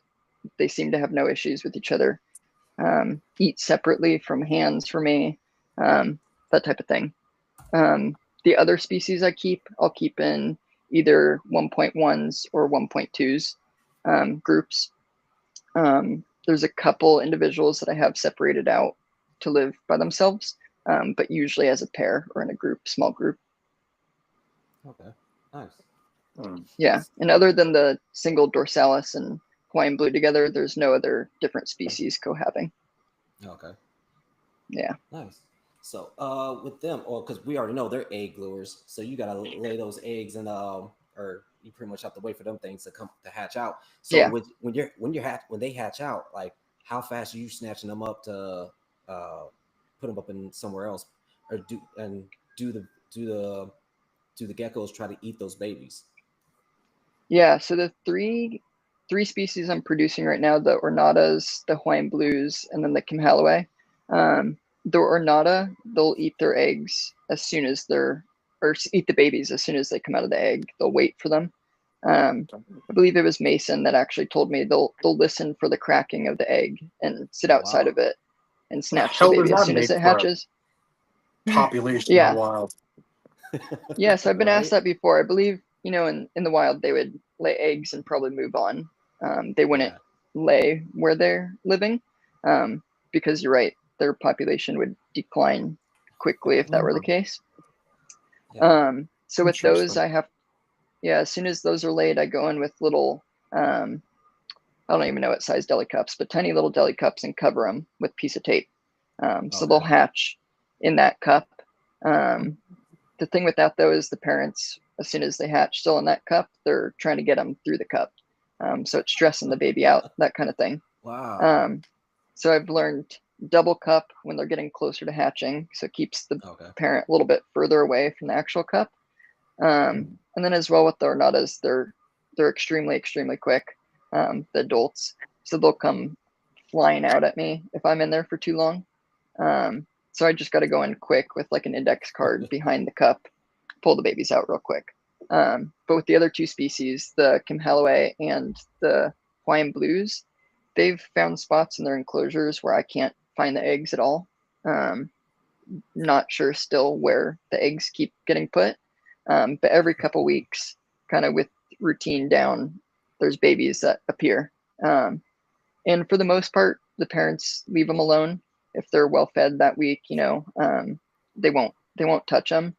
they seem to have no issues with each other. Eat separately from hands for me, that type of thing. The other species I'll keep in either 1.1s or 1.2s groups. There's a couple individuals that I have separated out to live by themselves, but usually as a pair or in a group, small group. Okay, nice. Yeah, and other than the single dorsalis and Hawaiian blue together, there's no other different species cohabbing. Okay, Yeah. nice. So with them, or because we already know they're egg gluers, so you gotta lay those eggs and or you pretty much have to wait for them things to come to hatch out. So Yeah. when they hatch out, like how fast are you snatching them up to put them up in somewhere else, or do the do the do the geckos try to eat those babies? Yeah, so the three species I'm producing right now, the ornatas, the Hawaiian blues, and then the Kimhalaway. The ornata, they'll eat their eggs as soon as eat the babies as soon as they come out of the egg. They'll wait for them. I believe it was Mason that actually told me they'll listen for the cracking of the egg and sit Oh outside wow. of it and The snatch the hell does baby as that soon as make it for a hatches. population in the Yeah. wild? Yeah, so I've been asked Right? that before. I believe, in the wild, they would lay eggs and probably move on. They wouldn't Yeah. lay where they're living, because you're right, their population would decline quickly if that were the case. Yeah. So with those, Interesting. as soon as those are laid, I go in with little, I don't even know what size deli cups, but tiny little deli cups and cover them with a piece of tape. So they'll Okay. hatch in that cup. The thing with that though is the parents, as soon as they hatch, still in that cup, they're trying to get them through the cup. So it's stressing the baby out, that kind of thing. Wow. So I've learned double cup when they're getting closer to hatching, so it keeps the Okay. parent a little bit further away from the actual cup. And then as well with the ornatas, they're extremely, extremely quick, the adults. So they'll come flying out at me if I'm in there for too long. So I just got to go in quick with like an index card behind the cup, pull the babies out real quick. But with the other two species, the Kimhalaway and the Hawaiian blues, they've found spots in their enclosures where I can't find the eggs at all. Not sure still where the eggs keep getting put. But every couple weeks, kind of with routine down, there's babies that appear. And for the most part, the parents leave them alone. If they're well fed that week, they won't touch them.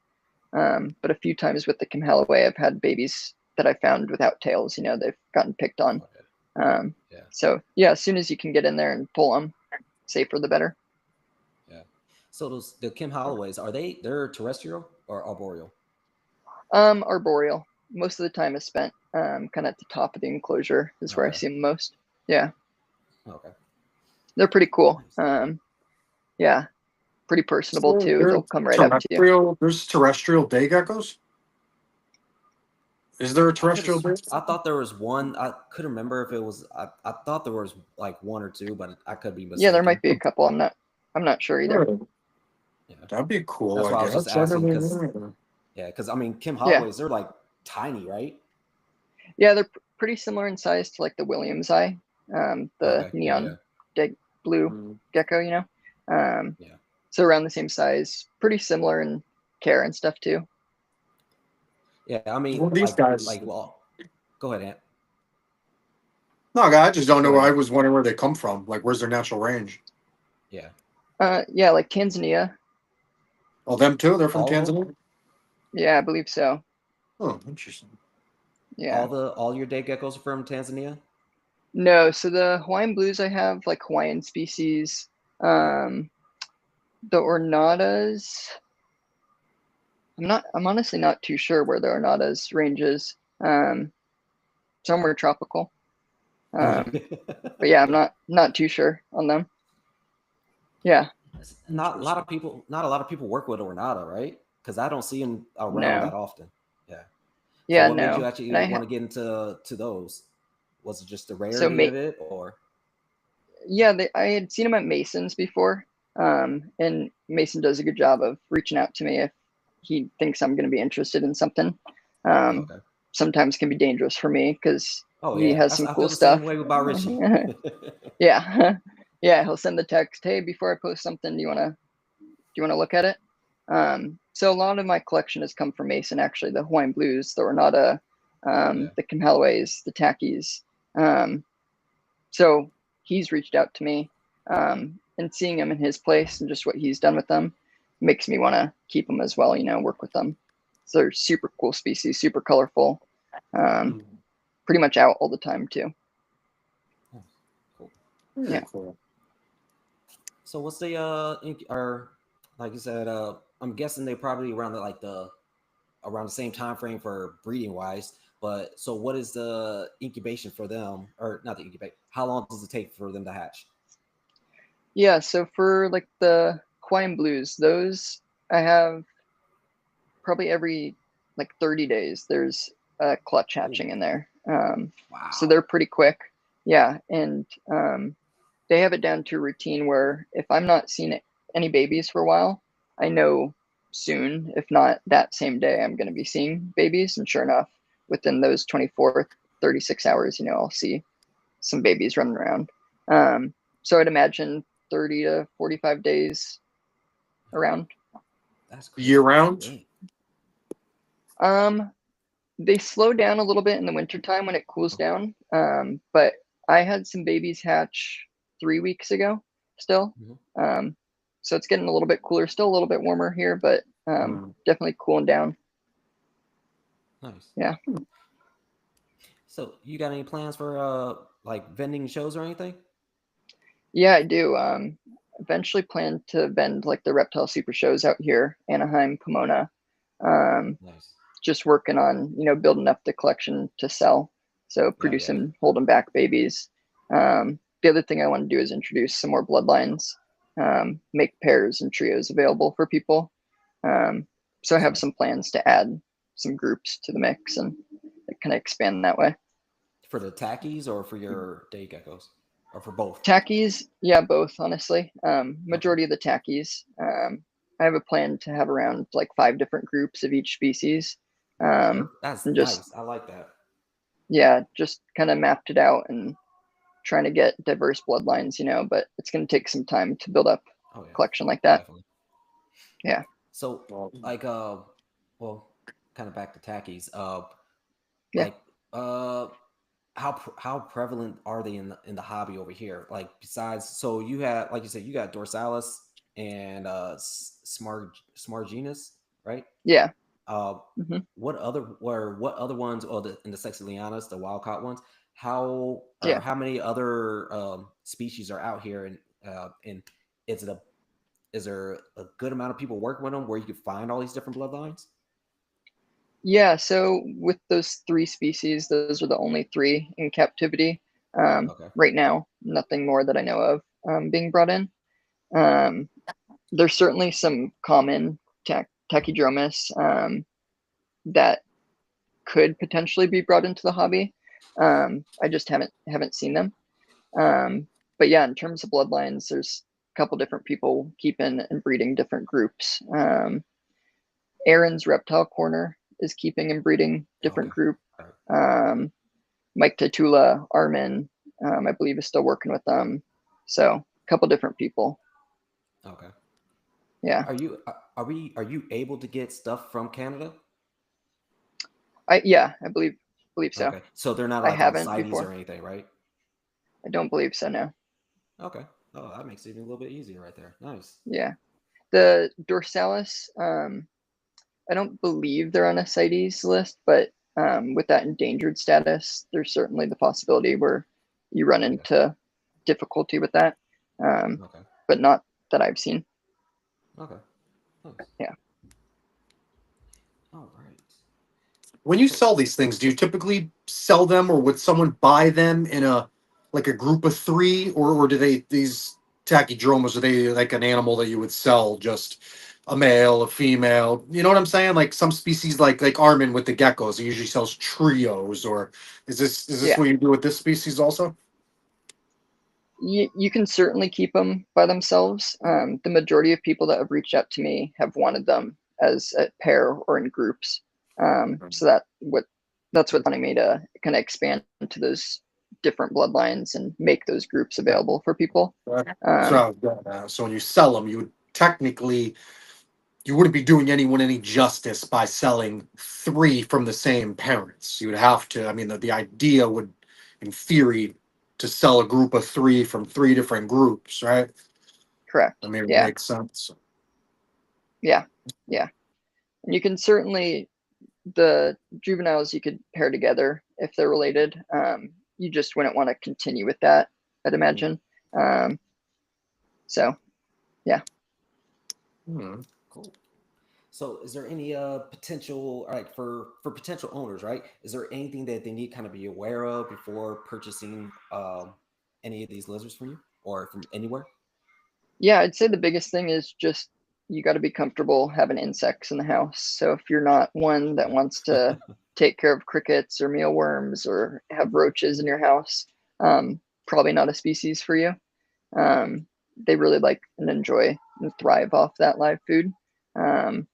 But a few times with the Kimhalaway, I've had babies that I found without tails. They've gotten picked on. Okay. Yeah. So yeah, as soon as you can get in there and pull them, safer the better. Yeah. So the Kim Holloways, they're terrestrial or arboreal? Arboreal. Most of the time is spent kind of at the top of the enclosure is where I Okay. see them most. Yeah. Okay. They're pretty cool. Nice. Yeah. Pretty personable So too. there's They'll come right up to you. terrestrial day geckos. Is there a I could terrestrial bird? I thought there was one. I couldn't remember if it was. I thought there was like one or two, but I could be Yeah, there might mistaken. be a couple. I'm not sure either. Yeah, That'd be cool, that's I why I was just guess. I asking never because knew. yeah, because I mean Kim Yeah. Holloway's they're like tiny, right? Yeah, they're pretty similar in size to like the Williams eye, the Okay, neon blue gecko, you know. Yeah. So around the same size, pretty similar in care and stuff too. Yeah, I mean, Well, these guys. well, go ahead, Ant. No, I just don't Go know. I ahead. was wondering where they come from. Like, where's their natural range? Yeah, Yeah, like Tanzania. Oh, them too? They're from all of them, Tanzania? Yeah, I believe so. Oh, interesting. Yeah. all your day geckos are from Tanzania. No, so the Hawaiian blues I have like Hawaiian species. The ornatas, I'm honestly not too sure where the ornatas ranges. Somewhere tropical. But yeah, I'm not too sure on them. Yeah. Not a lot of people work with Ornata, right? Because I don't see them around No. that often. Yeah. So Yeah, what made you no. actually And want to get into those? Was it just the so rarity of it, or? yeah, I had seen him at Mason's before. And Mason does a good job of reaching out to me if he thinks I'm going to be interested in something. Okay. Sometimes can be dangerous for me because Oh he yeah, has some I cool feel the same stuff. way about Richie. Yeah. Yeah, he'll send the text, "Hey, before I post something, do you want to look at it?" So a lot of my collection has come from Mason, actually, the Hawaiian blues, the Ornata, Yeah. the Kim Halloways, the Takys. So he's reached out to me, and seeing him in his place and just what he's done with them makes me want to keep them as well, you know, work with them. So they're super cool species, super colorful, pretty much out all the time too. Cool. Yeah. Cool. So what's the or like you said, I'm guessing they probably around around the same time frame for breeding wise. But so what is the incubation for them, or not the incubate? How long does it take for them to hatch? Yeah, so for like the Hawaiian blues, those I have probably every like 30 days. There's a clutch hatching in there. So Wow. they're pretty quick. Yeah, and they have it down to a routine where if I'm not seeing any babies for a while, I know soon, if not that same day, I'm going to be seeing babies. And sure enough, within those 24, 36 hours, you know, I'll see some babies running around. So I'd imagine 30 to 45 days around. That's crazy. Year round? They slow down a little bit in the wintertime when it cools down. But I had some babies hatch 3 weeks ago still. So it's getting a little bit cooler, still a little bit warmer here, but definitely cooling down. Nice. Yeah. So you got any plans for like vending shows or anything? Yeah, I do. Eventually plan to vend like the reptile super shows out here, Anaheim, Pomona. Nice. Just working on, you know, building up the collection to sell. So producing, holding back babies. The other thing I want to do is introduce some more bloodlines, make pairs and trios available for people. So I have some plans to add some groups to the mix and kind of expand that way. For the tackies or for your day geckos? Or for both? Tackies, yeah, both, honestly. Majority of the tackies. I have a plan to have around like 5 different groups of each species. That's and just, nice. I like that. yeah, just kind of mapped it out and trying to get diverse bloodlines, you know, but it's going to take some time to build up a collection like that. Definitely. Yeah. So like well, kind of back to tackies. Yeah. Like how prevalent are they in the hobby over here? Like besides, so you had, like you said, you got dorsalis and smarginus, right? Yeah. What other ones, or in the Sexilianas, the wild caught ones? How many other species are out here, and is there a good amount of people working with them where you can find all these different bloodlines? Yeah. So with those 3 species, those are the only 3 in captivity right now. Nothing more that I know of being brought in. There's certainly some common takydromas that could potentially be brought into the hobby. I just haven't seen them. But yeah, in terms of bloodlines, there's a couple different people keeping and breeding different groups. Aaron's Reptile Corner is keeping and breeding different Okay. group. All right. Mike Tatula, Armin, I believe is still working with them. So a couple different people. Okay. Yeah. Are you able to get stuff from Canada? I believe so. Okay. So they're not I like on haven't CITES before. or anything, right? I don't believe so, no. Okay. Oh, that makes it even a little bit easier right there. Nice. Yeah. The Dorsalis, I don't believe they're on a CITES list, but with that endangered status, there's certainly the possibility where you run Yeah. into difficulty with that. Okay. But not that I've seen. Okay. Nice. Yeah. All right. When you So sell these things, do you typically sell them, or would someone buy them in a like a group of three, or do they these tachydromas, are they like an animal that you would sell just a male, a female? You know what I'm saying? Like some species, like Armin with the geckos, he usually sells trios. Or is this Yeah. what you do with this species also? You can certainly keep them by themselves. The majority of people that have reached out to me have wanted them as a pair or in groups. So that's what's wanting me to kind of expand into those different bloodlines and make those groups available for people. So, Um, so when you sell them, you would technically you wouldn't be doing anyone any justice by selling three from the same parents. You would have to. I mean, the idea would, in theory, to sell a group of three from three different groups, right? I correct. mean, it Yeah. makes sense. Yeah. Yeah. And you can certainly, the juveniles you could pair together if they're related. You just wouldn't want to continue with that, I'd imagine. So yeah. Hmm. cool. So is there any potential like for potential owners, right? Is there anything that they need kind of be aware of before purchasing any of these lizards from you or from anywhere? Yeah, I'd say the biggest thing is just you got to be comfortable having insects in the house. So if you're not one that wants to take care of crickets or mealworms or have roaches in your house, probably not a species for you. They really like and enjoy and thrive off that live food. Um,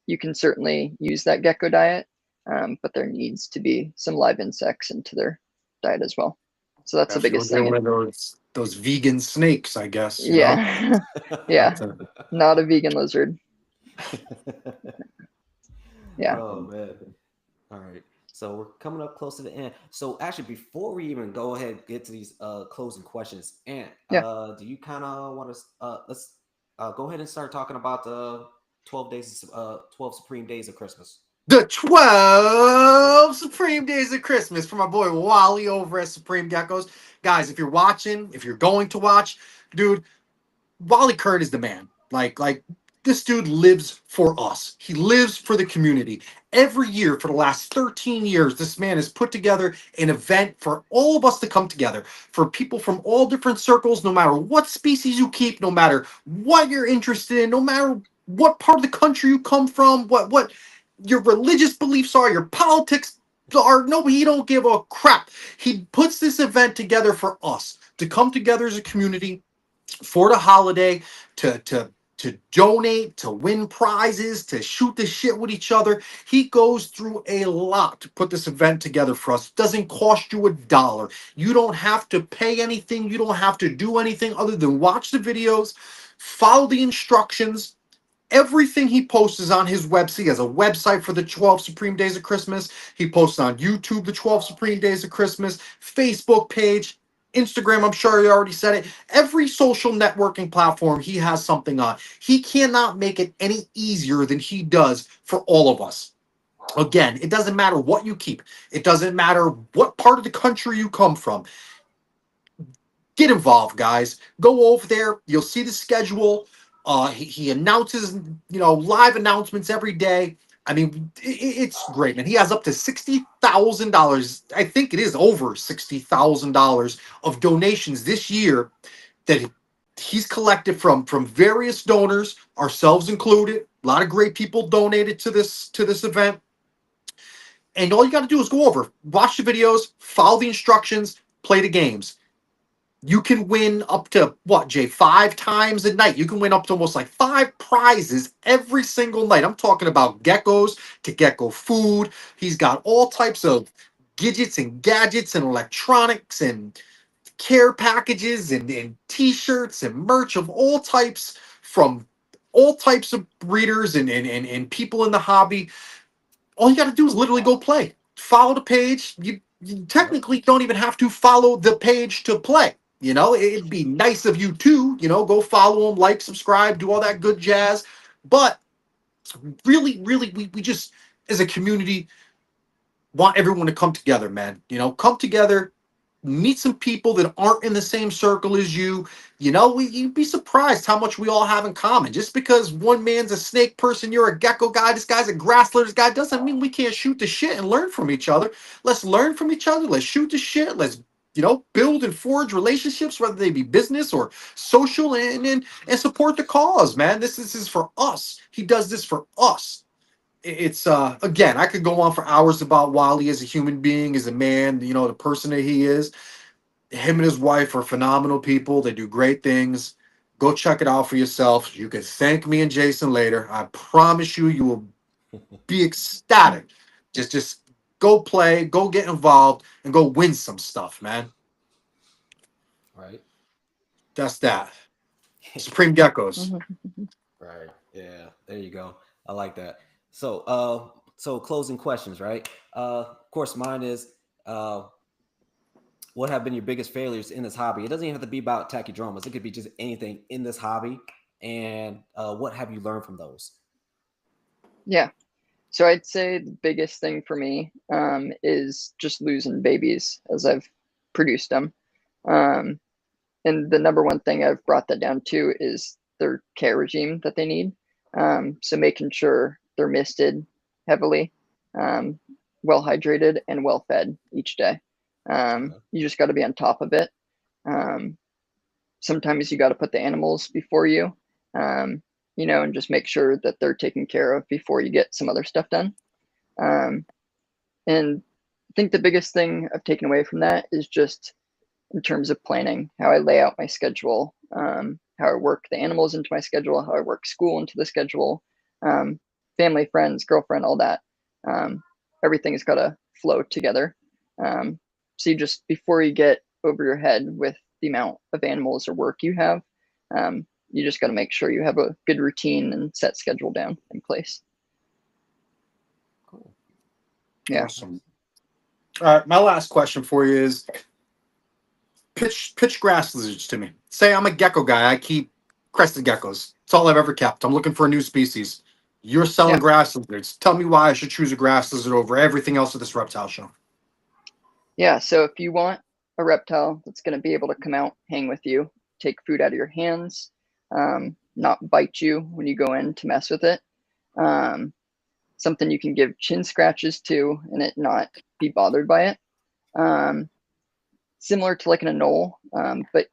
you can certainly use that gecko diet, but there needs to be some live insects into their diet as well. So that's the If you were biggest thing. dealing with those vegan snakes, I guess, you know. Yeah, yeah, That's a, not a vegan lizard. Yeah, Oh man. All right. So we're coming up close to the end. So actually, before we even go ahead and get to these closing questions, and yeah, do you kind of want to let's go ahead and start talking about the 12 supreme days of Christmas. the 12 Supreme Days of Christmas for my boy Wally over at Supreme Geckos. Guys, if you're watching, if you're going to watch, dude, Wally Kern is the man. Like this dude lives for us. He lives for the community. Every year for the last 13 years, this man has put together an event for all of us to come together. For people from all different circles, no matter what species you keep, no matter what you're interested in, no matter what part of the country you come from, what your religious beliefs are, your politics are. No, he don't give a crap. He puts this event together for us to come together as a community for the holiday, to donate, to win prizes, to shoot the shit with each other. He goes through a lot to put this event together for us. It doesn't cost you $1. You don't have to pay anything. You don't have to do anything other than watch the videos, follow the instructions. Everything he posts is on his website. He has a website for the 12 Supreme Days of Christmas. He posts on YouTube the 12 Supreme Days of Christmas, Facebook page, Instagram, I'm sure he already said it. Every social networking platform he has something on. He cannot make it any easier than he does for all of us. Again, it doesn't matter what you keep. It doesn't matter what part of the country you come from. Get involved, guys. Go over there. You'll see the schedule. He announces, live announcements every day. I mean, it's great, man. He has up to $60,000. I think it is over $60,000 of donations this year that he's collected from various donors, ourselves included. A lot of great people donated to this event. And all you got to do is go over, watch the videos, follow the instructions, play the games. You can win up to what, Jay? 5 times a night. You can win up to almost like 5 prizes every single night. I'm talking about geckos to gecko food. He's got all types of gadgets and gadgets and electronics and care packages and t-shirts and merch of all types from all types of breeders and people in the hobby. All you got to do is literally go play. Follow the page. You technically don't even have to follow the page to play. You know, it'd be nice of you too. You know, go follow them, like, subscribe, do all that good jazz. But really, really, we just, as a community, want everyone to come together, man. You know, come together, meet some people that aren't in the same circle as you. You know, you'd be surprised how much we all have in common. Just because one man's a snake person, you're a gecko guy, this guy's a grass litters guy, doesn't mean we can't shoot the shit and learn from each other. Let's learn from each other. Let's shoot the shit. Let's, you know, build and forge relationships, whether they be business or social, and support the cause, man. This is for us. He does this for us. It's again, I could go on for hours about Wally as a human being, as a man, you know, the person that he is. Him and his wife are phenomenal people. They do great things. Go check it out for yourself. You can thank me and Jason later. I promise you, you will be ecstatic. Just go play, go get involved, and go win some stuff, man. Right. That's that. Supreme Geckos. Right. Yeah. There you go. I like that. So, so closing questions, right? Of course, mine is, what have been your biggest failures in this hobby? It doesn't even have to be about takydromas. It could be just anything in this hobby. And what have you learned from those? Yeah. So I'd say the biggest thing for me is just losing babies as I've produced them. Um, and the number one thing I've brought that down to is their care regime that they need. So making sure they're misted heavily, um, well hydrated, and well fed each day. You just got to be on top of it. Um, Sometimes you got to put the animals before you, you know, and just make sure that they're taken care of before you get some other stuff done. Um, and I think the biggest thing I've taken away from that is just in terms of planning, how I lay out my schedule, how I work the animals into my schedule, how I work school into the schedule, family, friends, girlfriend, all that. Everything's got to flow together. So you just, before you get over your head with the amount of animals or work you have, you just got to make sure you have a good routine and set schedule down in place. Cool. Yeah. Awesome. All right. My last question for you is, pitch grass lizards to me. Say I'm a gecko guy. I keep crested geckos. It's all I've ever kept. I'm looking for a new species. You're selling grass lizards. Tell me why I should choose a grass lizard over everything else at this reptile show. Yeah. So if you want a reptile that's going to be able to come out, hang with you, take food out of your hands, not bite you when you go in to mess with it, something you can give chin scratches to and it not be bothered by it. Similar to like an anole, but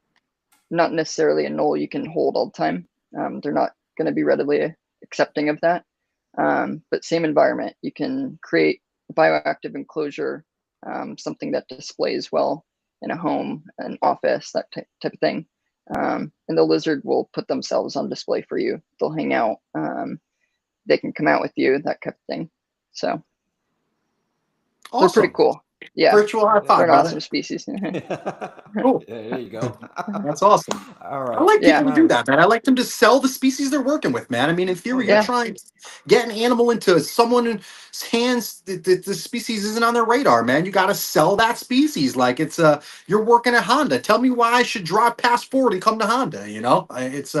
not necessarily a knoll you can hold all the time. They're not going to be readily accepting of that. But same environment, you can create a bioactive enclosure, something that displays well in a home, an office, that type of thing. And the lizard will put themselves on display for you. They'll hang out. They can come out with you, that kind of thing. So awesome. They're pretty cool. Yeah. Virtual high five, they're an brother. awesome species. Cool. Yeah, there you go. That's awesome. All right. I like people to do that, man. I like them to sell the species they're working with, man. I mean, in theory, you're trying to get an animal into someone's hands. The species isn't on their radar, man. You got to sell that species. Like it's you're working at Honda. Tell me why I should drive past Ford and come to Honda. You know, it's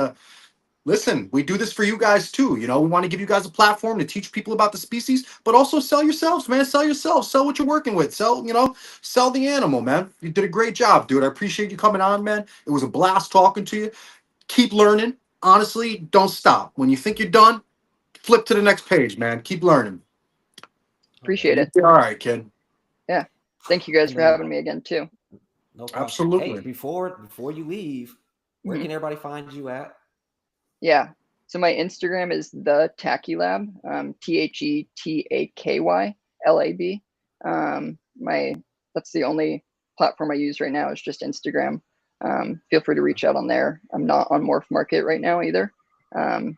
listen, we do this for you guys too. You know, we want to give you guys a platform to teach people about the species, but also sell yourselves, man. Sell yourself. Sell what you're working with. Sell, you know, sell the animal, man. You did a great job, dude. I appreciate you coming on, man. It was a blast talking to you. Keep learning. Honestly, don't stop. When you think you're done, flip to the next page, man. Keep learning. Appreciate it. All right, kid. Yeah. Thank you guys for having me again too. No problem. Absolutely. Hey, before you leave, where can everybody find you at? Yeah. So my Instagram is the Taky Lab, TheTakyLab. That's the only platform I use right now is just Instagram. Feel free to reach out on there. I'm not on Morph Market right now either.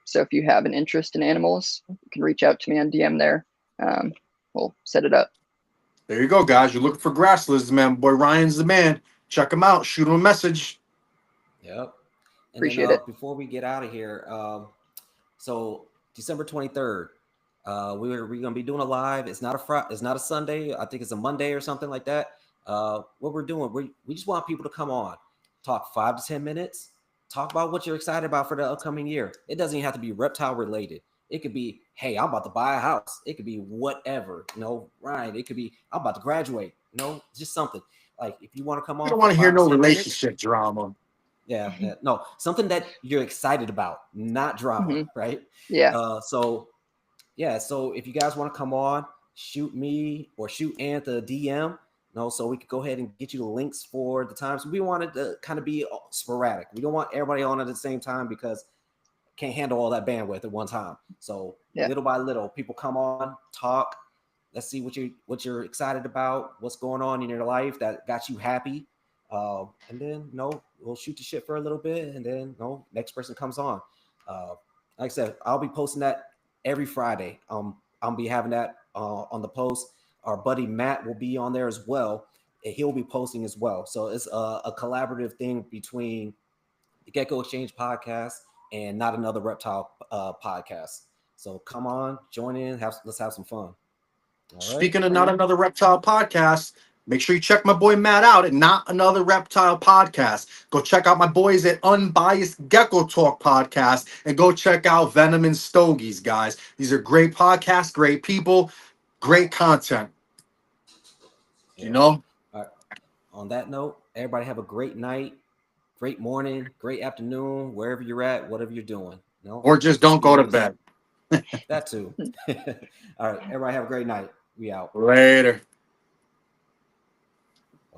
So if you have an interest in animals, you can reach out to me on DM there. We'll set it up. There you go, guys. You're looking for grass lizards, man. Boy, Ryan's the man. Check him out. Shoot him a message. Yep. And Appreciate then it. before we get out of here, so December 23rd, we're gonna be doing a live. It's not a Sunday. I think it's a Monday or something like that. What we're doing, we just want people to come on, talk 5 to 10 minutes, talk about what you're excited about for the upcoming year. It doesn't even have to be reptile related. It could be, hey, I'm about to buy a house. It could be whatever, Ryan. It could be, I'm about to graduate. Just something. Like if you want to come on, We don't want to hear 5 no to 10 minutes, relationship drama. yeah, no, something that you're excited about, not drama, right? Yeah. So if you guys want to come on, shoot me or shoot Ant a DM, so we could go ahead and get you the links for the times. We wanted to kind of be sporadic. We don't want everybody on at the same time because can't handle all that bandwidth at one time. So little by little, people come on, talk. Let's see what you're excited about, what's going on in your life that got you happy. And then we'll shoot the shit for a little bit, and then next person comes on. Like I said, I'll be posting that every Friday. I'll be having that on the post. Our buddy Matt will be on there as well, and he'll be posting as well. So it's a collaborative thing between the Gecko Exchange podcast and Not Another Reptile podcast. So come on, join in, let's have some fun. All Speaking right. of Not Another Reptile podcast, make sure you check my boy Matt out at Not Another Reptile podcast. Go check out my boys at Unbiased Gecko Talk podcast, and go check out Venom and Stogies, guys. These are great podcasts, great people, great content. Yeah. All right. On that note, everybody have a great night, great morning, great afternoon, wherever you're at, whatever you're doing. Or just don't go to bed. That too. All right. Everybody have a great night. We out. Later.